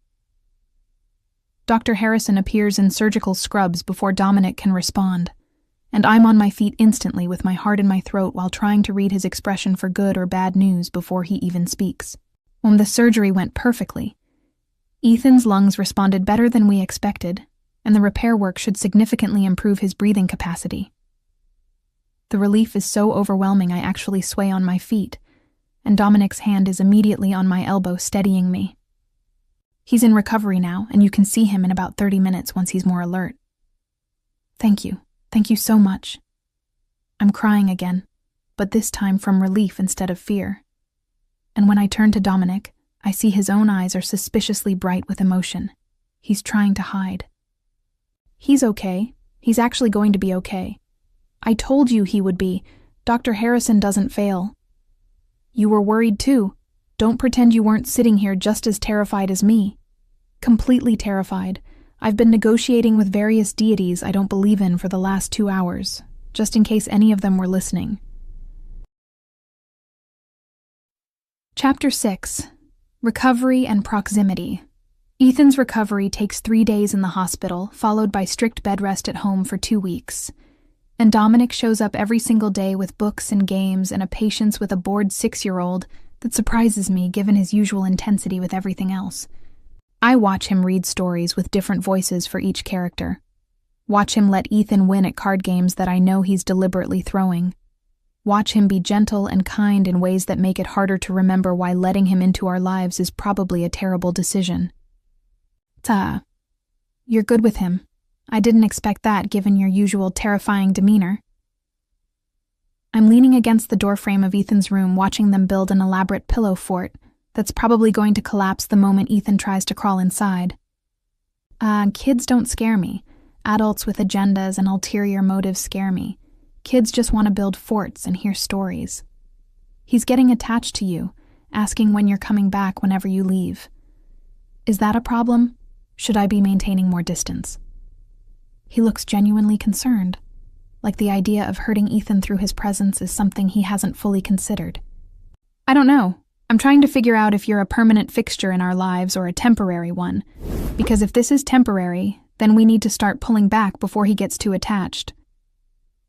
Dr. Harrison appears in surgical scrubs before Dominic can respond, and I'm on my feet instantly with my heart in my throat while trying to read his expression for good or bad news before he even speaks. The surgery went perfectly. Ethan's lungs responded better than we expected, and the repair work should significantly improve his breathing capacity. The relief is so overwhelming I actually sway on my feet, and Dominic's hand is immediately on my elbow steadying me. He's in recovery now, and you can see him in about 30 minutes once he's more alert. Thank you. Thank you so much. I'm crying again, but this time from relief instead of fear. And when I turn to Dominic, I see his own eyes are suspiciously bright with emotion. He's trying to hide. He's okay. He's actually going to be okay. I told you he would be. Dr. Harrison doesn't fail. You were worried too. Don't pretend you weren't sitting here just as terrified as me. Completely terrified. I've been negotiating with various deities I don't believe in for the last 2 hours, just in case any of them were listening. Chapter 6. Recovery and Proximity. Ethan's recovery takes 3 days in the hospital, followed by strict bed rest at home for 2 weeks. And Dominic shows up every single day with books and games and a patience with a bored 6-year-old that surprises me given his usual intensity with everything else. I watch him read stories with different voices for each character. Watch him let Ethan win at card games that I know he's deliberately throwing. Watch him be gentle and kind in ways that make it harder to remember why letting him into our lives is probably a terrible decision. You're good with him. I didn't expect that given your usual terrifying demeanor. I'm leaning against the doorframe of Ethan's room, watching them build an elaborate pillow fort that's probably going to collapse the moment Ethan tries to crawl inside. Kids don't scare me. Adults with agendas and ulterior motives scare me. Kids just want to build forts and hear stories. He's getting attached to you, asking when you're coming back whenever you leave. Is that a problem? Should I be maintaining more distance? He looks genuinely concerned, like the idea of hurting Ethan through his presence is something he hasn't fully considered. I don't know. I'm trying to figure out if you're a permanent fixture in our lives or a temporary one, because if this is temporary, then we need to start pulling back before he gets too attached.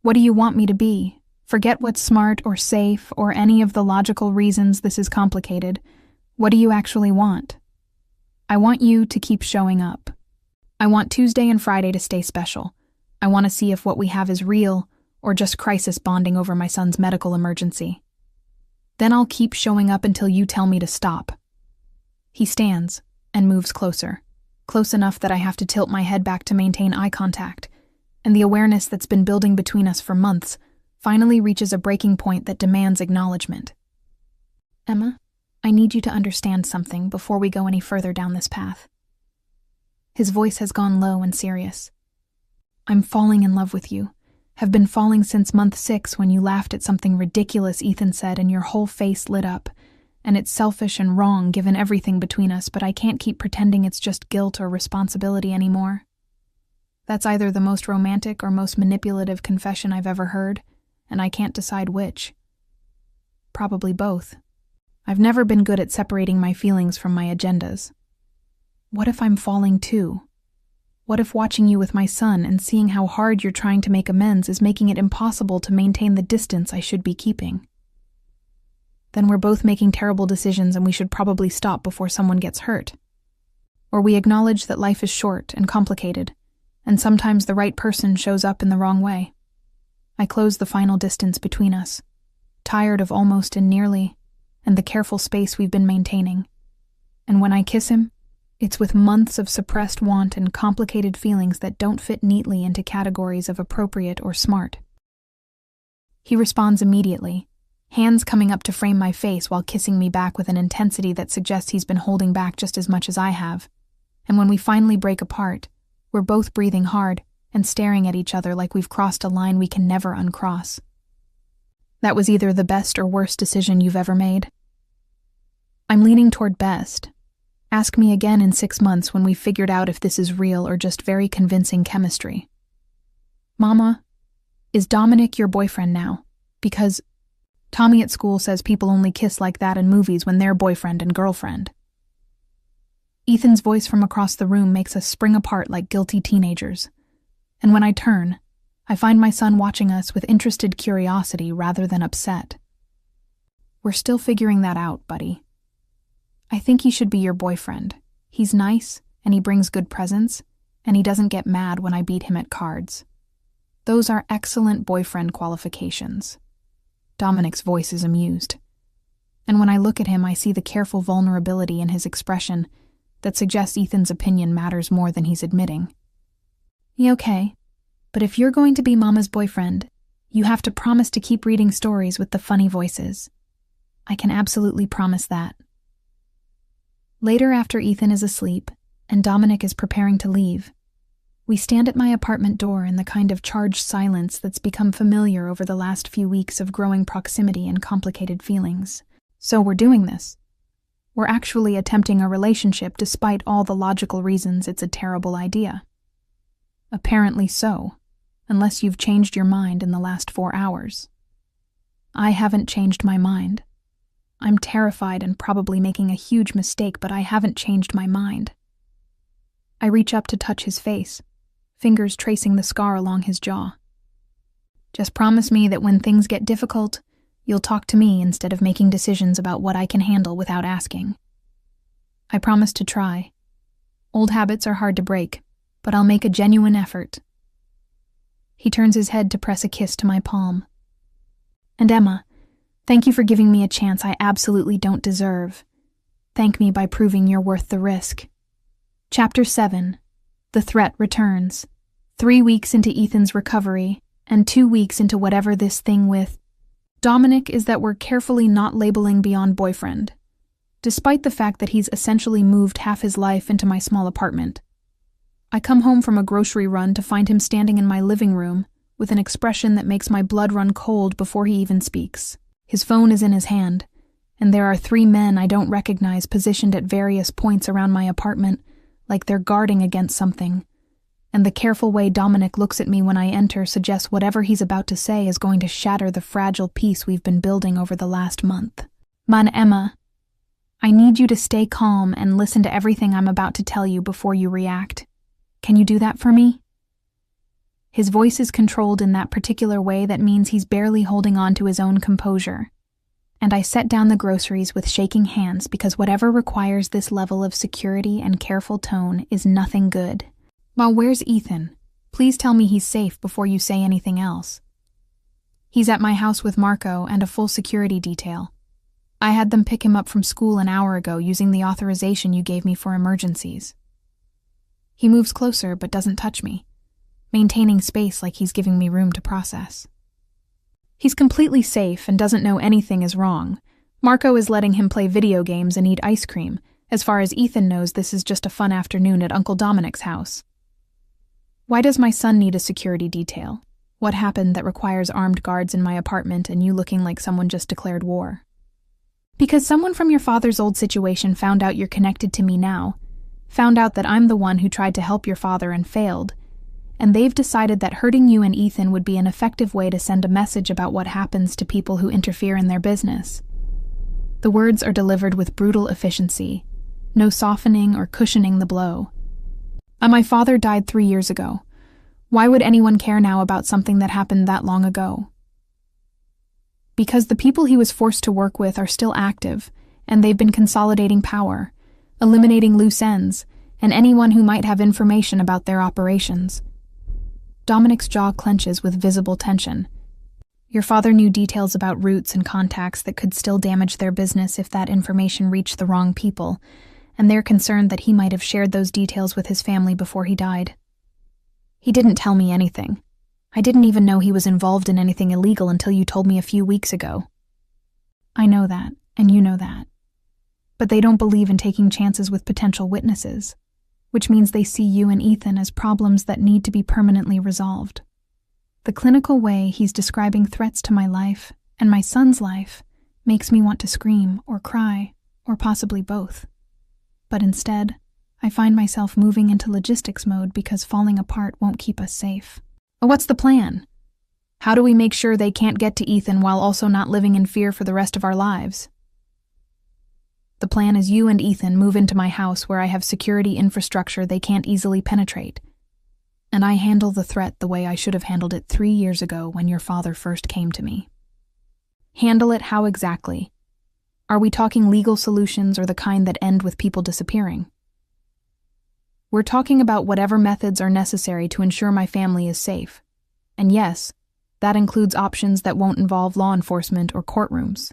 What do you want me to be? Forget what's smart or safe or any of the logical reasons this is complicated. What do you actually want? I want you to keep showing up. I want Tuesday and Friday to stay special. I want to see if what we have is real or just crisis bonding over my son's medical emergency. Then I'll keep showing up until you tell me to stop. He stands and moves closer, close enough that I have to tilt my head back to maintain eye contact, and the awareness that's been building between us for months finally reaches a breaking point that demands acknowledgement. Emma, I need you to understand something before we go any further down this path. His voice has gone low and serious. I'm falling in love with you. Have been falling since month 6 when you laughed at something ridiculous Ethan said and your whole face lit up. And it's selfish and wrong given everything between us, but I can't keep pretending it's just guilt or responsibility anymore. That's either the most romantic or most manipulative confession I've ever heard, and I can't decide which. Probably both. I've never been good at separating my feelings from my agendas. What if I'm falling too? What if watching you with my son and seeing how hard you're trying to make amends is making it impossible to maintain the distance I should be keeping? Then we're both making terrible decisions and we should probably stop before someone gets hurt. Or we acknowledge that life is short and complicated, and sometimes the right person shows up in the wrong way. I close the final distance between us, tired of almost and nearly, and the careful space we've been maintaining. And when I kiss him, it's with months of suppressed want and complicated feelings that don't fit neatly into categories of appropriate or smart. He responds immediately, hands coming up to frame my face while kissing me back with an intensity that suggests he's been holding back just as much as I have. And when we finally break apart, we're both breathing hard and staring at each other like we've crossed a line we can never uncross. That was either the best or worst decision you've ever made. I'm leaning toward best. Ask me again in 6 months when we've figured out if this is real or just very convincing chemistry. Mama, is Dominic your boyfriend now? Because Tommy at school says people only kiss like that in movies when they're boyfriend and girlfriend. Ethan's voice from across the room makes us spring apart like guilty teenagers. And when I turn, I find my son watching us with interested curiosity rather than upset. We're still figuring that out, buddy. I think he should be your boyfriend. He's nice, and he brings good presents, and he doesn't get mad when I beat him at cards. Those are excellent boyfriend qualifications. Dominic's voice is amused. And when I look at him, I see the careful vulnerability in his expression that suggests Ethan's opinion matters more than he's admitting. Yeah, okay, but if you're going to be Mama's boyfriend, you have to promise to keep reading stories with the funny voices. I can absolutely promise that. Later, after Ethan is asleep and Dominic is preparing to leave, we stand at my apartment door in the kind of charged silence that's become familiar over the last few weeks of growing proximity and complicated feelings. So we're doing this. We're actually attempting a relationship despite all the logical reasons it's a terrible idea. Apparently so, unless you've changed your mind in the last 4 hours. I haven't changed my mind. I'm terrified and probably making a huge mistake, but I haven't changed my mind. I reach up to touch his face, fingers tracing the scar along his jaw. Just promise me that when things get difficult, you'll talk to me instead of making decisions about what I can handle without asking. I promise to try. Old habits are hard to break, but I'll make a genuine effort. He turns his head to press a kiss to my palm. And Emma, thank you for giving me a chance I absolutely don't deserve. Thank me by proving you're worth the risk. Chapter 7. The threat returns. 3 weeks into Ethan's recovery, and 2 weeks into whatever this thing with Dominic is that we're carefully not labeling beyond boyfriend, despite the fact that he's essentially moved half his life into my small apartment. I come home from a grocery run to find him standing in my living room with an expression that makes my blood run cold before he even speaks. His phone is in his hand, and there are 3 men I don't recognize positioned at various points around my apartment, like they're guarding against something. And the careful way Dominic looks at me when I enter suggests whatever he's about to say is going to shatter the fragile peace we've been building over the last month. Man, Emma, I need you to stay calm and listen to everything I'm about to tell you before you react. Can you do that for me? His voice is controlled in that particular way that means he's barely holding on to his own composure. And I set down the groceries with shaking hands because whatever requires this level of security and careful tone is nothing good. Well, where's Ethan? Please tell me he's safe before you say anything else. He's at my house with Marco and a full security detail. I had them pick him up from school an hour ago using the authorization you gave me for emergencies. He moves closer but doesn't touch me, maintaining space like he's giving me room to process. He's completely safe and doesn't know anything is wrong. Marco is letting him play video games and eat ice cream. As far as Ethan knows, this is just a fun afternoon at Uncle Dominic's house. Why does my son need a security detail? What happened that requires armed guards in my apartment and you looking like someone just declared war? Because someone from your father's old situation found out you're connected to me now, found out that I'm the one who tried to help your father and failed, and they've decided that hurting you and Ethan would be an effective way to send a message about what happens to people who interfere in their business. The words are delivered with brutal efficiency, no softening or cushioning the blow. My father died 3 years ago. Why would anyone care now about something that happened that long ago? Because the people he was forced to work with are still active, and they've been consolidating power, eliminating loose ends, and anyone who might have information about their operations. Dominic's jaw clenches with visible tension. Your father knew details about routes and contacts that could still damage their business if that information reached the wrong people, and they're concerned that he might have shared those details with his family before he died. He didn't tell me anything. I didn't even know he was involved in anything illegal until you told me a few weeks ago. I know that, and you know that. But they don't believe in taking chances with potential witnesses, which means they see you and Ethan as problems that need to be permanently resolved. The clinical way he's describing threats to my life and my son's life makes me want to scream or cry, or possibly both. But instead, I find myself moving into logistics mode because falling apart won't keep us safe. What's the plan? How do we make sure they can't get to Ethan while also not living in fear for the rest of our lives? The plan is you and Ethan move into my house where I have security infrastructure they can't easily penetrate. And I handle the threat the way I should have handled it 3 years ago when your father first came to me. Handle it how exactly? Are we talking legal solutions or the kind that end with people disappearing? We're talking about whatever methods are necessary to ensure my family is safe. And yes, that includes options that won't involve law enforcement or courtrooms.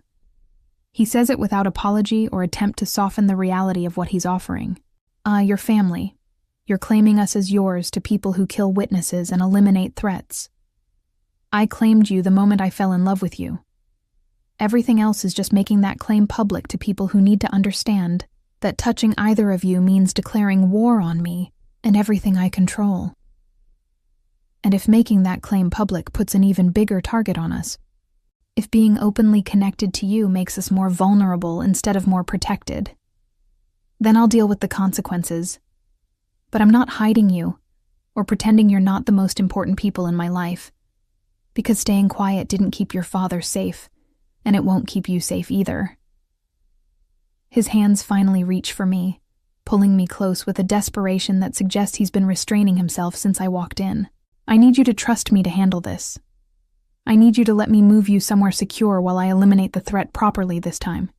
He says it without apology or attempt to soften the reality of what he's offering. Your family. You're claiming us as yours to people who kill witnesses and eliminate threats. I claimed you the moment I fell in love with you. Everything else is just making that claim public to people who need to understand that touching either of you means declaring war on me and everything I control. And if making that claim public puts an even bigger target on us, if being openly connected to you makes us more vulnerable instead of more protected, then I'll deal with the consequences. But I'm not hiding you or pretending you're not the most important people in my life, because staying quiet didn't keep your father safe, and it won't keep you safe either. His hands finally reach for me, pulling me close with a desperation that suggests he's been restraining himself since I walked in. I need you to trust me to handle this. I need you to let me move you somewhere secure while I eliminate the threat properly this time.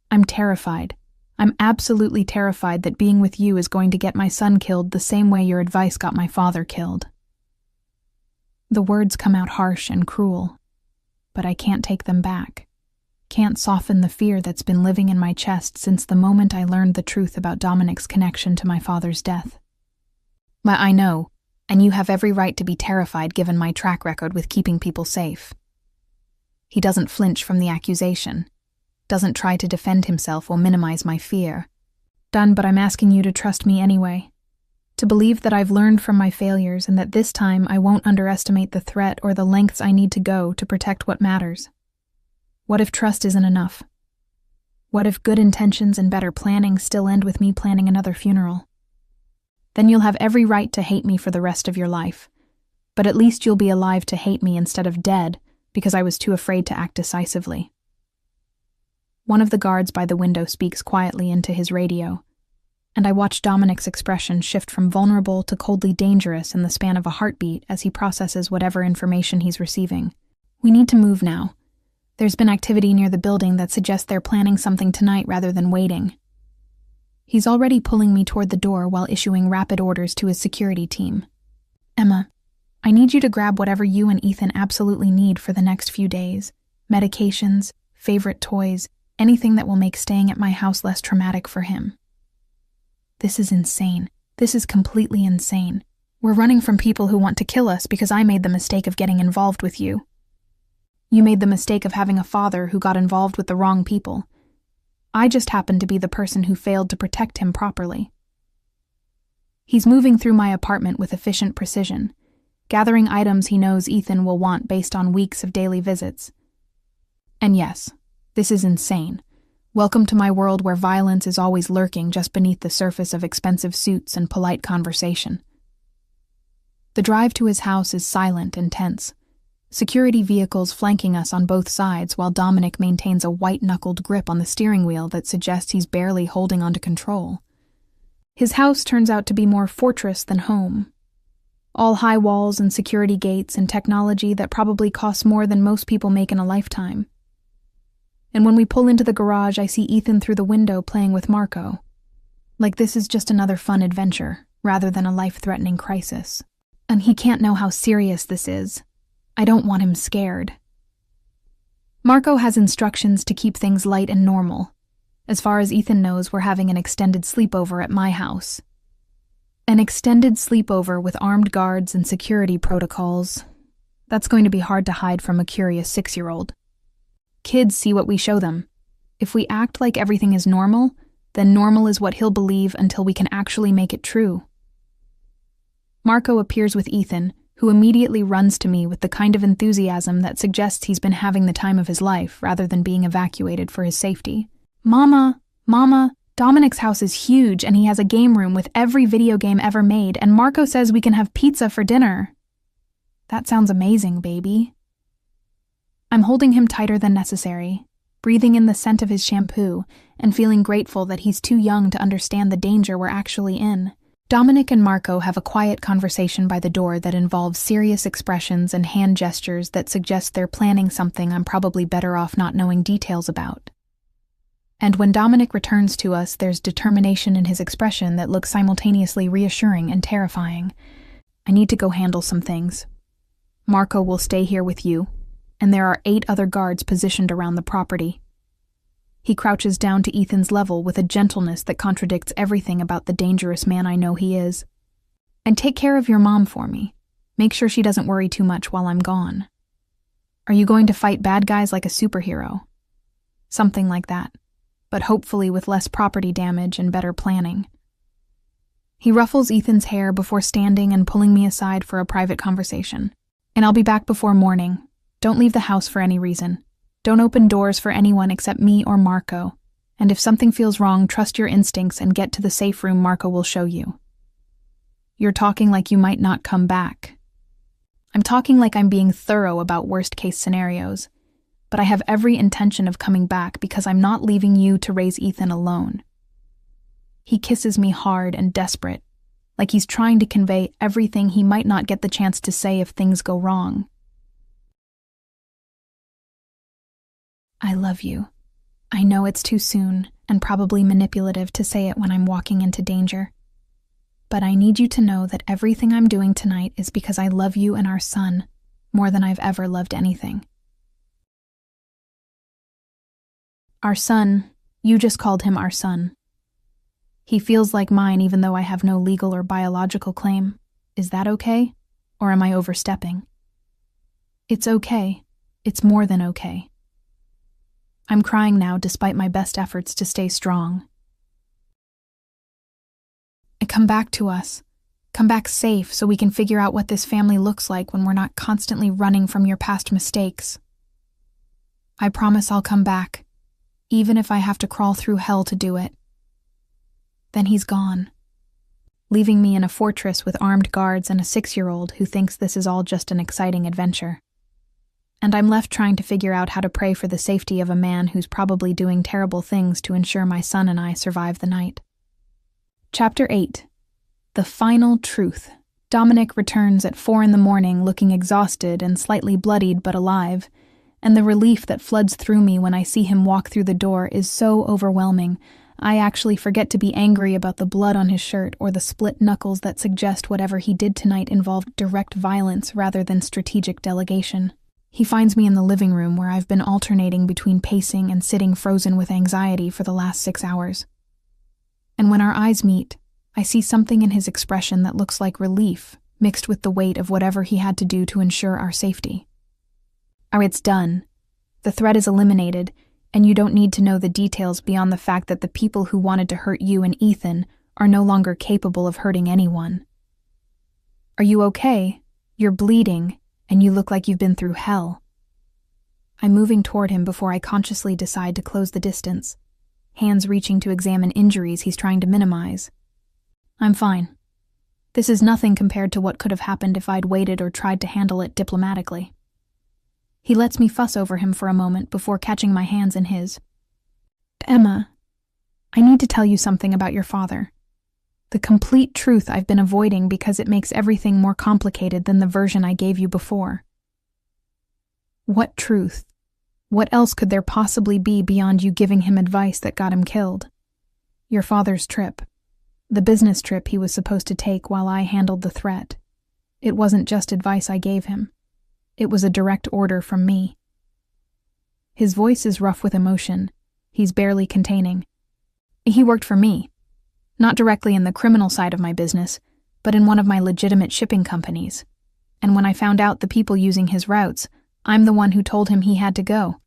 I'm terrified. I'm absolutely terrified that being with you is going to get my son killed the same way your advice got my father killed. The words come out harsh and cruel, but I can't take them back. Can't soften the fear that's been living in my chest since the moment I learned the truth about Dominic's connection to my father's death. I know, and you have every right to be terrified given my track record with keeping people safe. He doesn't flinch from the accusation, doesn't try to defend himself or minimize my fear. Done, but I'm asking you to trust me anyway. To believe that I've learned from my failures and that this time I won't underestimate the threat or the lengths I need to go to protect what matters. What if trust isn't enough? What if good intentions and better planning still end with me planning another funeral? Then you'll have every right to hate me for the rest of your life. But at least you'll be alive to hate me instead of dead because I was too afraid to act decisively. One of the guards by the window speaks quietly into his radio, and I watch Dominic's expression shift from vulnerable to coldly dangerous in the span of a heartbeat as he processes whatever information he's receiving. We need to move now. There's been activity near the building that suggests they're planning something tonight rather than waiting. He's already pulling me toward the door while issuing rapid orders to his security team. Emma, I need you to grab whatever you and Ethan absolutely need for the next few days. Medications, favorite toys, anything that will make staying at my house less traumatic for him. This is insane. This is completely insane. We're running from people who want to kill us because I made the mistake of getting involved with you. You made the mistake of having a father who got involved with the wrong people. I just happened to be the person who failed to protect him properly. He's moving through my apartment with efficient precision, gathering items he knows Ethan will want based on weeks of daily visits. And yes, this is insane. Welcome to my world where violence is always lurking just beneath the surface of expensive suits and polite conversation. The drive to his house is silent and tense. Security vehicles flanking us on both sides while Dominic maintains a white-knuckled grip on the steering wheel that suggests he's barely holding onto control. His house turns out to be more fortress than home. All high walls and security gates and technology that probably costs more than most people make in a lifetime. And when we pull into the garage, I see Ethan through the window playing with Marco. Like this is just another fun adventure, rather than a life-threatening crisis. And he can't know how serious this is. I don't want him scared. Marco has instructions to keep things light and normal. As far as Ethan knows, we're having an extended sleepover at my house. An extended sleepover with armed guards and security protocols. That's going to be hard to hide from a curious 6-year-old. Kids see what we show them. If we act like everything is normal, then normal is what he'll believe until we can actually make it true. Marco appears with Ethan, who immediately runs to me with the kind of enthusiasm that suggests he's been having the time of his life rather than being evacuated for his safety. Mama, Dominic's house is huge and he has a game room with every video game ever made, and Marco says we can have pizza for dinner. That sounds amazing, baby. I'm holding him tighter than necessary, breathing in the scent of his shampoo, and feeling grateful that he's too young to understand the danger we're actually in. Dominic and Marco have a quiet conversation by the door that involves serious expressions and hand gestures that suggest they're planning something I'm probably better off not knowing details about. And when Dominic returns to us, there's determination in his expression that looks simultaneously reassuring and terrifying. I need to go handle some things. Marco will stay here with you, and there are 8 other guards positioned around the property. He crouches down to Ethan's level with a gentleness that contradicts everything about the dangerous man I know he is. And take care of your mom for me. Make sure she doesn't worry too much while I'm gone. Are you going to fight bad guys like a superhero? Something like that, but hopefully with less property damage and better planning. He ruffles Ethan's hair before standing and pulling me aside for a private conversation. And I'll be back before morning. Don't leave the house for any reason. Don't open doors for anyone except me or Marco. And if something feels wrong, trust your instincts and get to the safe room Marco will show you. You're talking like you might not come back. I'm talking like I'm being thorough about worst-case scenarios. But I have every intention of coming back because I'm not leaving you to raise Ethan alone. He kisses me hard and desperate, like he's trying to convey everything he might not get the chance to say if things go wrong. I love you. I know it's too soon and probably manipulative to say it when I'm walking into danger. But I need you to know that everything I'm doing tonight is because I love you and our son more than I've ever loved anything. Our son, you just called him our son. He feels like mine even though I have no legal or biological claim. Is that okay? Or am I overstepping? It's okay. It's more than okay. I'm crying now despite my best efforts to stay strong. Come back to us. Come back safe so we can figure out what this family looks like when we're not constantly running from your past mistakes. I promise I'll come back, even if I have to crawl through hell to do it. Then he's gone, leaving me in a fortress with armed guards and a 6-year-old who thinks this is all just an exciting adventure. And I'm left trying to figure out how to pray for the safety of a man who's probably doing terrible things to ensure my son and I survive the night. Chapter 8. The Final Truth. Dominic returns at 4 a.m. looking exhausted and slightly bloodied but alive, and the relief that floods through me when I see him walk through the door is so overwhelming, I actually forget to be angry about the blood on his shirt or the split knuckles that suggest whatever he did tonight involved direct violence rather than strategic delegation. He finds me in the living room where I've been alternating between pacing and sitting frozen with anxiety for the last 6 hours. And when our eyes meet, I see something in his expression that looks like relief, mixed with the weight of whatever he had to do to ensure our safety. It's done. The threat is eliminated, and you don't need to know the details beyond the fact that the people who wanted to hurt you and Ethan are no longer capable of hurting anyone. Are you okay? You're bleeding, and you look like you've been through hell. I'm moving toward him before I consciously decide to close the distance, hands reaching to examine injuries he's trying to minimize. I'm fine. This is nothing compared to what could have happened if I'd waited or tried to handle it diplomatically. He lets me fuss over him for a moment before catching my hands in his. Emma, I need to tell you something about your father. The complete truth I've been avoiding because it makes everything more complicated than the version I gave you before. What truth? What else could there possibly be beyond you giving him advice that got him killed? Your father's trip. The business trip he was supposed to take while I handled the threat. It wasn't just advice I gave him. It was a direct order from me. His voice is rough with emotion. He's barely containing. He worked for me. Not directly in the criminal side of my business, but in one of my legitimate shipping companies. And when I found out the people using his routes, I'm the one who told him he had to go.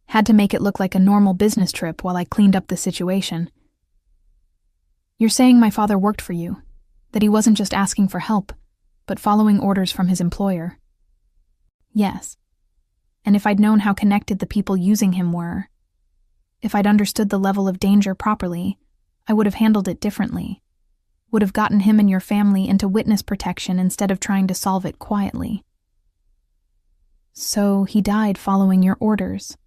Had to make it look like a normal business trip while I cleaned up the situation. You're saying my father worked for you, that he wasn't just asking for help, but following orders from his employer. Yes. And if I'd known how connected the people using him were, if I'd understood the level of danger properly, I would have handled it differently. Would have gotten him and your family into witness protection instead of trying to solve it quietly. So he died following your orders,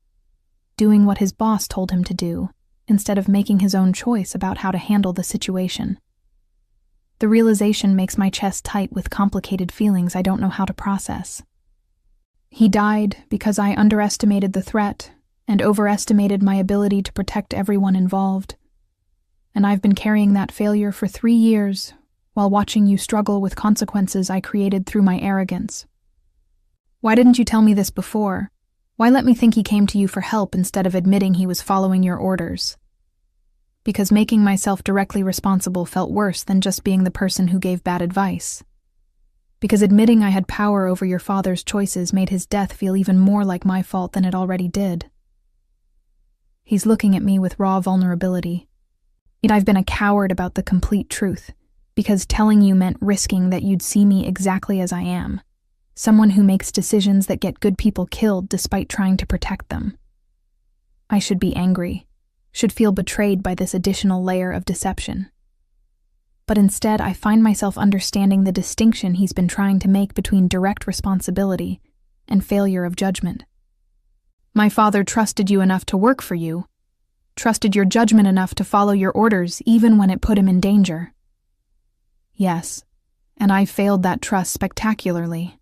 doing what his boss told him to do, instead of making his own choice about how to handle the situation. The realization makes my chest tight with complicated feelings I don't know how to process. He died because I underestimated the threat and overestimated my ability to protect everyone involved. And I've been carrying that failure for 3 years while watching you struggle with consequences I created through my arrogance. Why didn't you tell me this before? Why let me think he came to you for help instead of admitting he was following your orders? Because making myself directly responsible felt worse than just being the person who gave bad advice. Because admitting I had power over your father's choices made his death feel even more like my fault than it already did. He's looking at me with raw vulnerability. Yet I've been a coward about the complete truth, because telling you meant risking that you'd see me exactly as I am. Someone who makes decisions that get good people killed despite trying to protect them. I should be angry, should feel betrayed by this additional layer of deception. But instead, I find myself understanding the distinction he's been trying to make between direct responsibility and failure of judgment. My father trusted you enough to work for you, trusted your judgment enough to follow your orders even when it put him in danger. Yes, and I failed that trust spectacularly.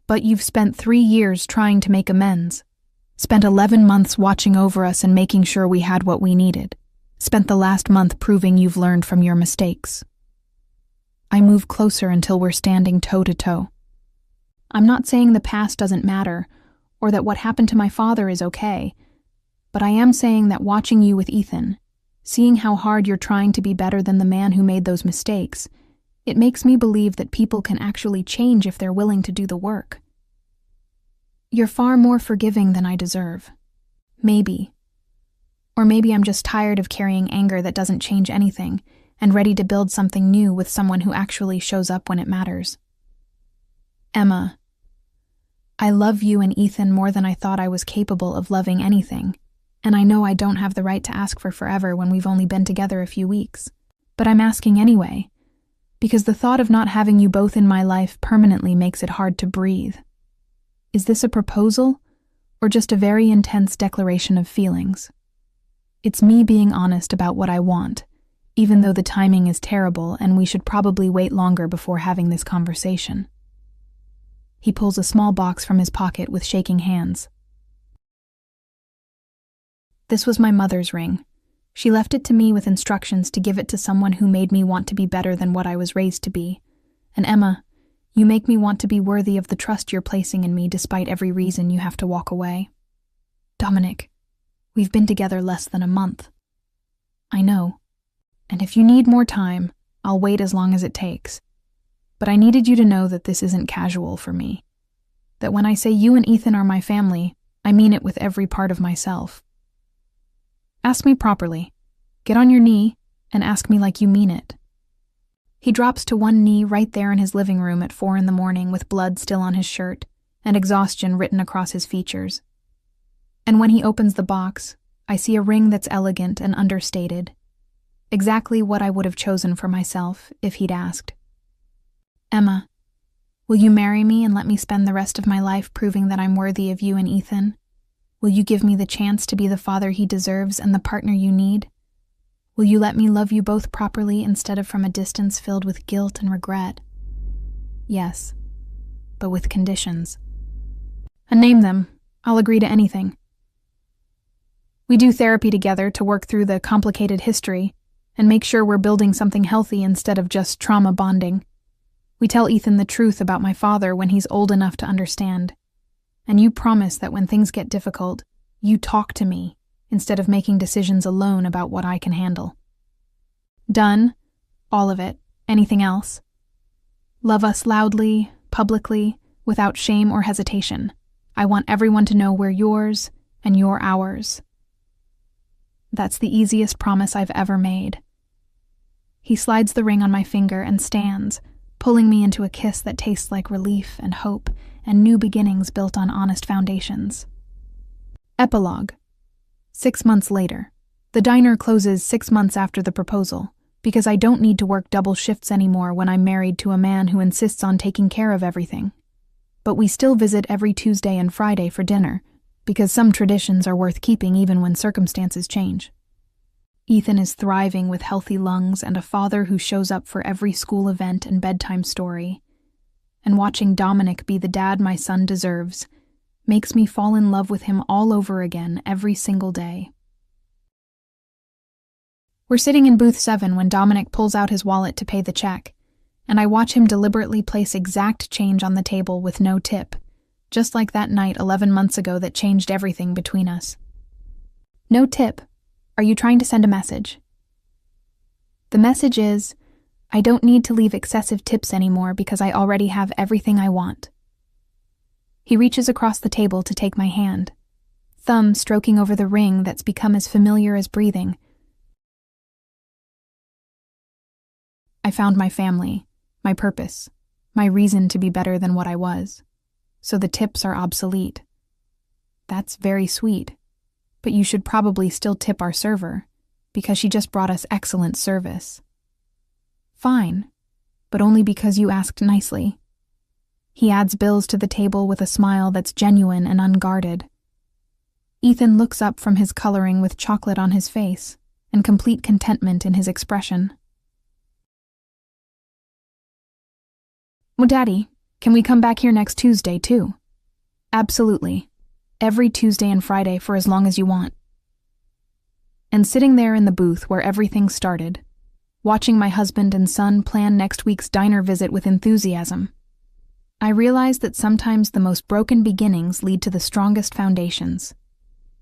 But you've spent 3 years trying to make amends, spent 11 months watching over us and making sure we had what we needed, spent the last month proving you've learned from your mistakes. I move closer until we're standing toe-to-toe. I'm not saying the past doesn't matter, or that what happened to my father is okay, but I am saying that watching you with Ethan, Seeing how hard you're trying to be better than the man who made those mistakes, it makes me believe that people can actually change if they're willing to do the work. You're far more forgiving than I deserve. Maybe. Or maybe I'm just tired of carrying anger that doesn't change anything and ready to build something new with someone who actually shows up when it matters. Emma, I love you and Ethan more than I thought I was capable of loving anything, and I know I don't have the right to ask for forever when we've only been together a few weeks. But I'm asking anyway, because the thought of not having you both in my life permanently makes it hard to breathe. Is this a proposal, or just a very intense declaration of feelings? It's me being honest about what I want, even though the timing is terrible and we should probably wait longer before having this conversation. He pulls a small box from his pocket with shaking hands. This was my mother's ring. She left it to me with instructions to give it to someone who made me want to be better than what I was raised to be. And Emma, you make me want to be worthy of the trust you're placing in me despite every reason you have to walk away. Dominic, we've been together less than a month. I know. And if you need more time, I'll wait as long as it takes. But I needed you to know that this isn't casual for me. That when I say you and Ethan are my family, I mean it with every part of myself. Ask me properly. Get on your knee and ask me like you mean it. He drops to one knee right there in his living room at 4 a.m. with blood still on his shirt and exhaustion written across his features. And when he opens the box, I see a ring that's elegant and understated. Exactly what I would have chosen for myself if he'd asked. Emma, will you marry me and let me spend the rest of my life proving that I'm worthy of you and Ethan? Will you give me the chance to be the father he deserves and the partner you need? Will you let me love you both properly instead of from a distance filled with guilt and regret? Yes, but with conditions. And name them. I'll agree to anything. We do therapy together to work through the complicated history and make sure we're building something healthy instead of just trauma bonding. We tell Ethan the truth about my father when he's old enough to understand. And you promise that when things get difficult, you talk to me instead of making decisions alone about what I can handle. Done. All of it. Anything else? Love us loudly, publicly, without shame or hesitation. I want everyone to know we're yours and you're ours. That's the easiest promise I've ever made. He slides the ring on my finger and stands, pulling me into a kiss that tastes like relief and hope and new beginnings built on honest foundations. Epilogue. 6 months later. The diner closes 6 months after the proposal, because I don't need to work double shifts anymore when I'm married to a man who insists on taking care of everything. But we still visit every Tuesday and Friday for dinner, because some traditions are worth keeping even when circumstances change. Ethan is thriving with healthy lungs and a father who shows up for every school event and bedtime story. And watching Dominic be the dad my son deserves makes me fall in love with him all over again every single day. We're sitting in booth 7 when Dominic pulls out his wallet to pay the check, and I watch him deliberately place exact change on the table with no tip, just like that night 11 months ago that changed everything between us. No tip. Are you trying to send a message? The message is, I don't need to leave excessive tips anymore because I already have everything I want. He reaches across the table to take my hand, thumb stroking over the ring that's become as familiar as breathing. I found my family, my purpose, my reason to be better than what I was. So the tips are obsolete. That's very sweet, but you should probably still tip our server, because she just brought us excellent service. Fine, but only because you asked nicely. He adds bills to the table with a smile that's genuine and unguarded. Ethan looks up from his coloring with chocolate on his face and complete contentment in his expression. Well, Daddy, can we come back here next Tuesday, too? Absolutely. Every Tuesday and Friday for as long as you want. And sitting there in the booth where everything started, watching my husband and son plan next week's diner visit with enthusiasm, I realized that sometimes the most broken beginnings lead to the strongest foundations,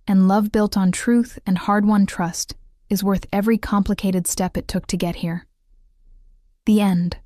and love built on truth and hard-won trust is worth every complicated step it took to get here. The end.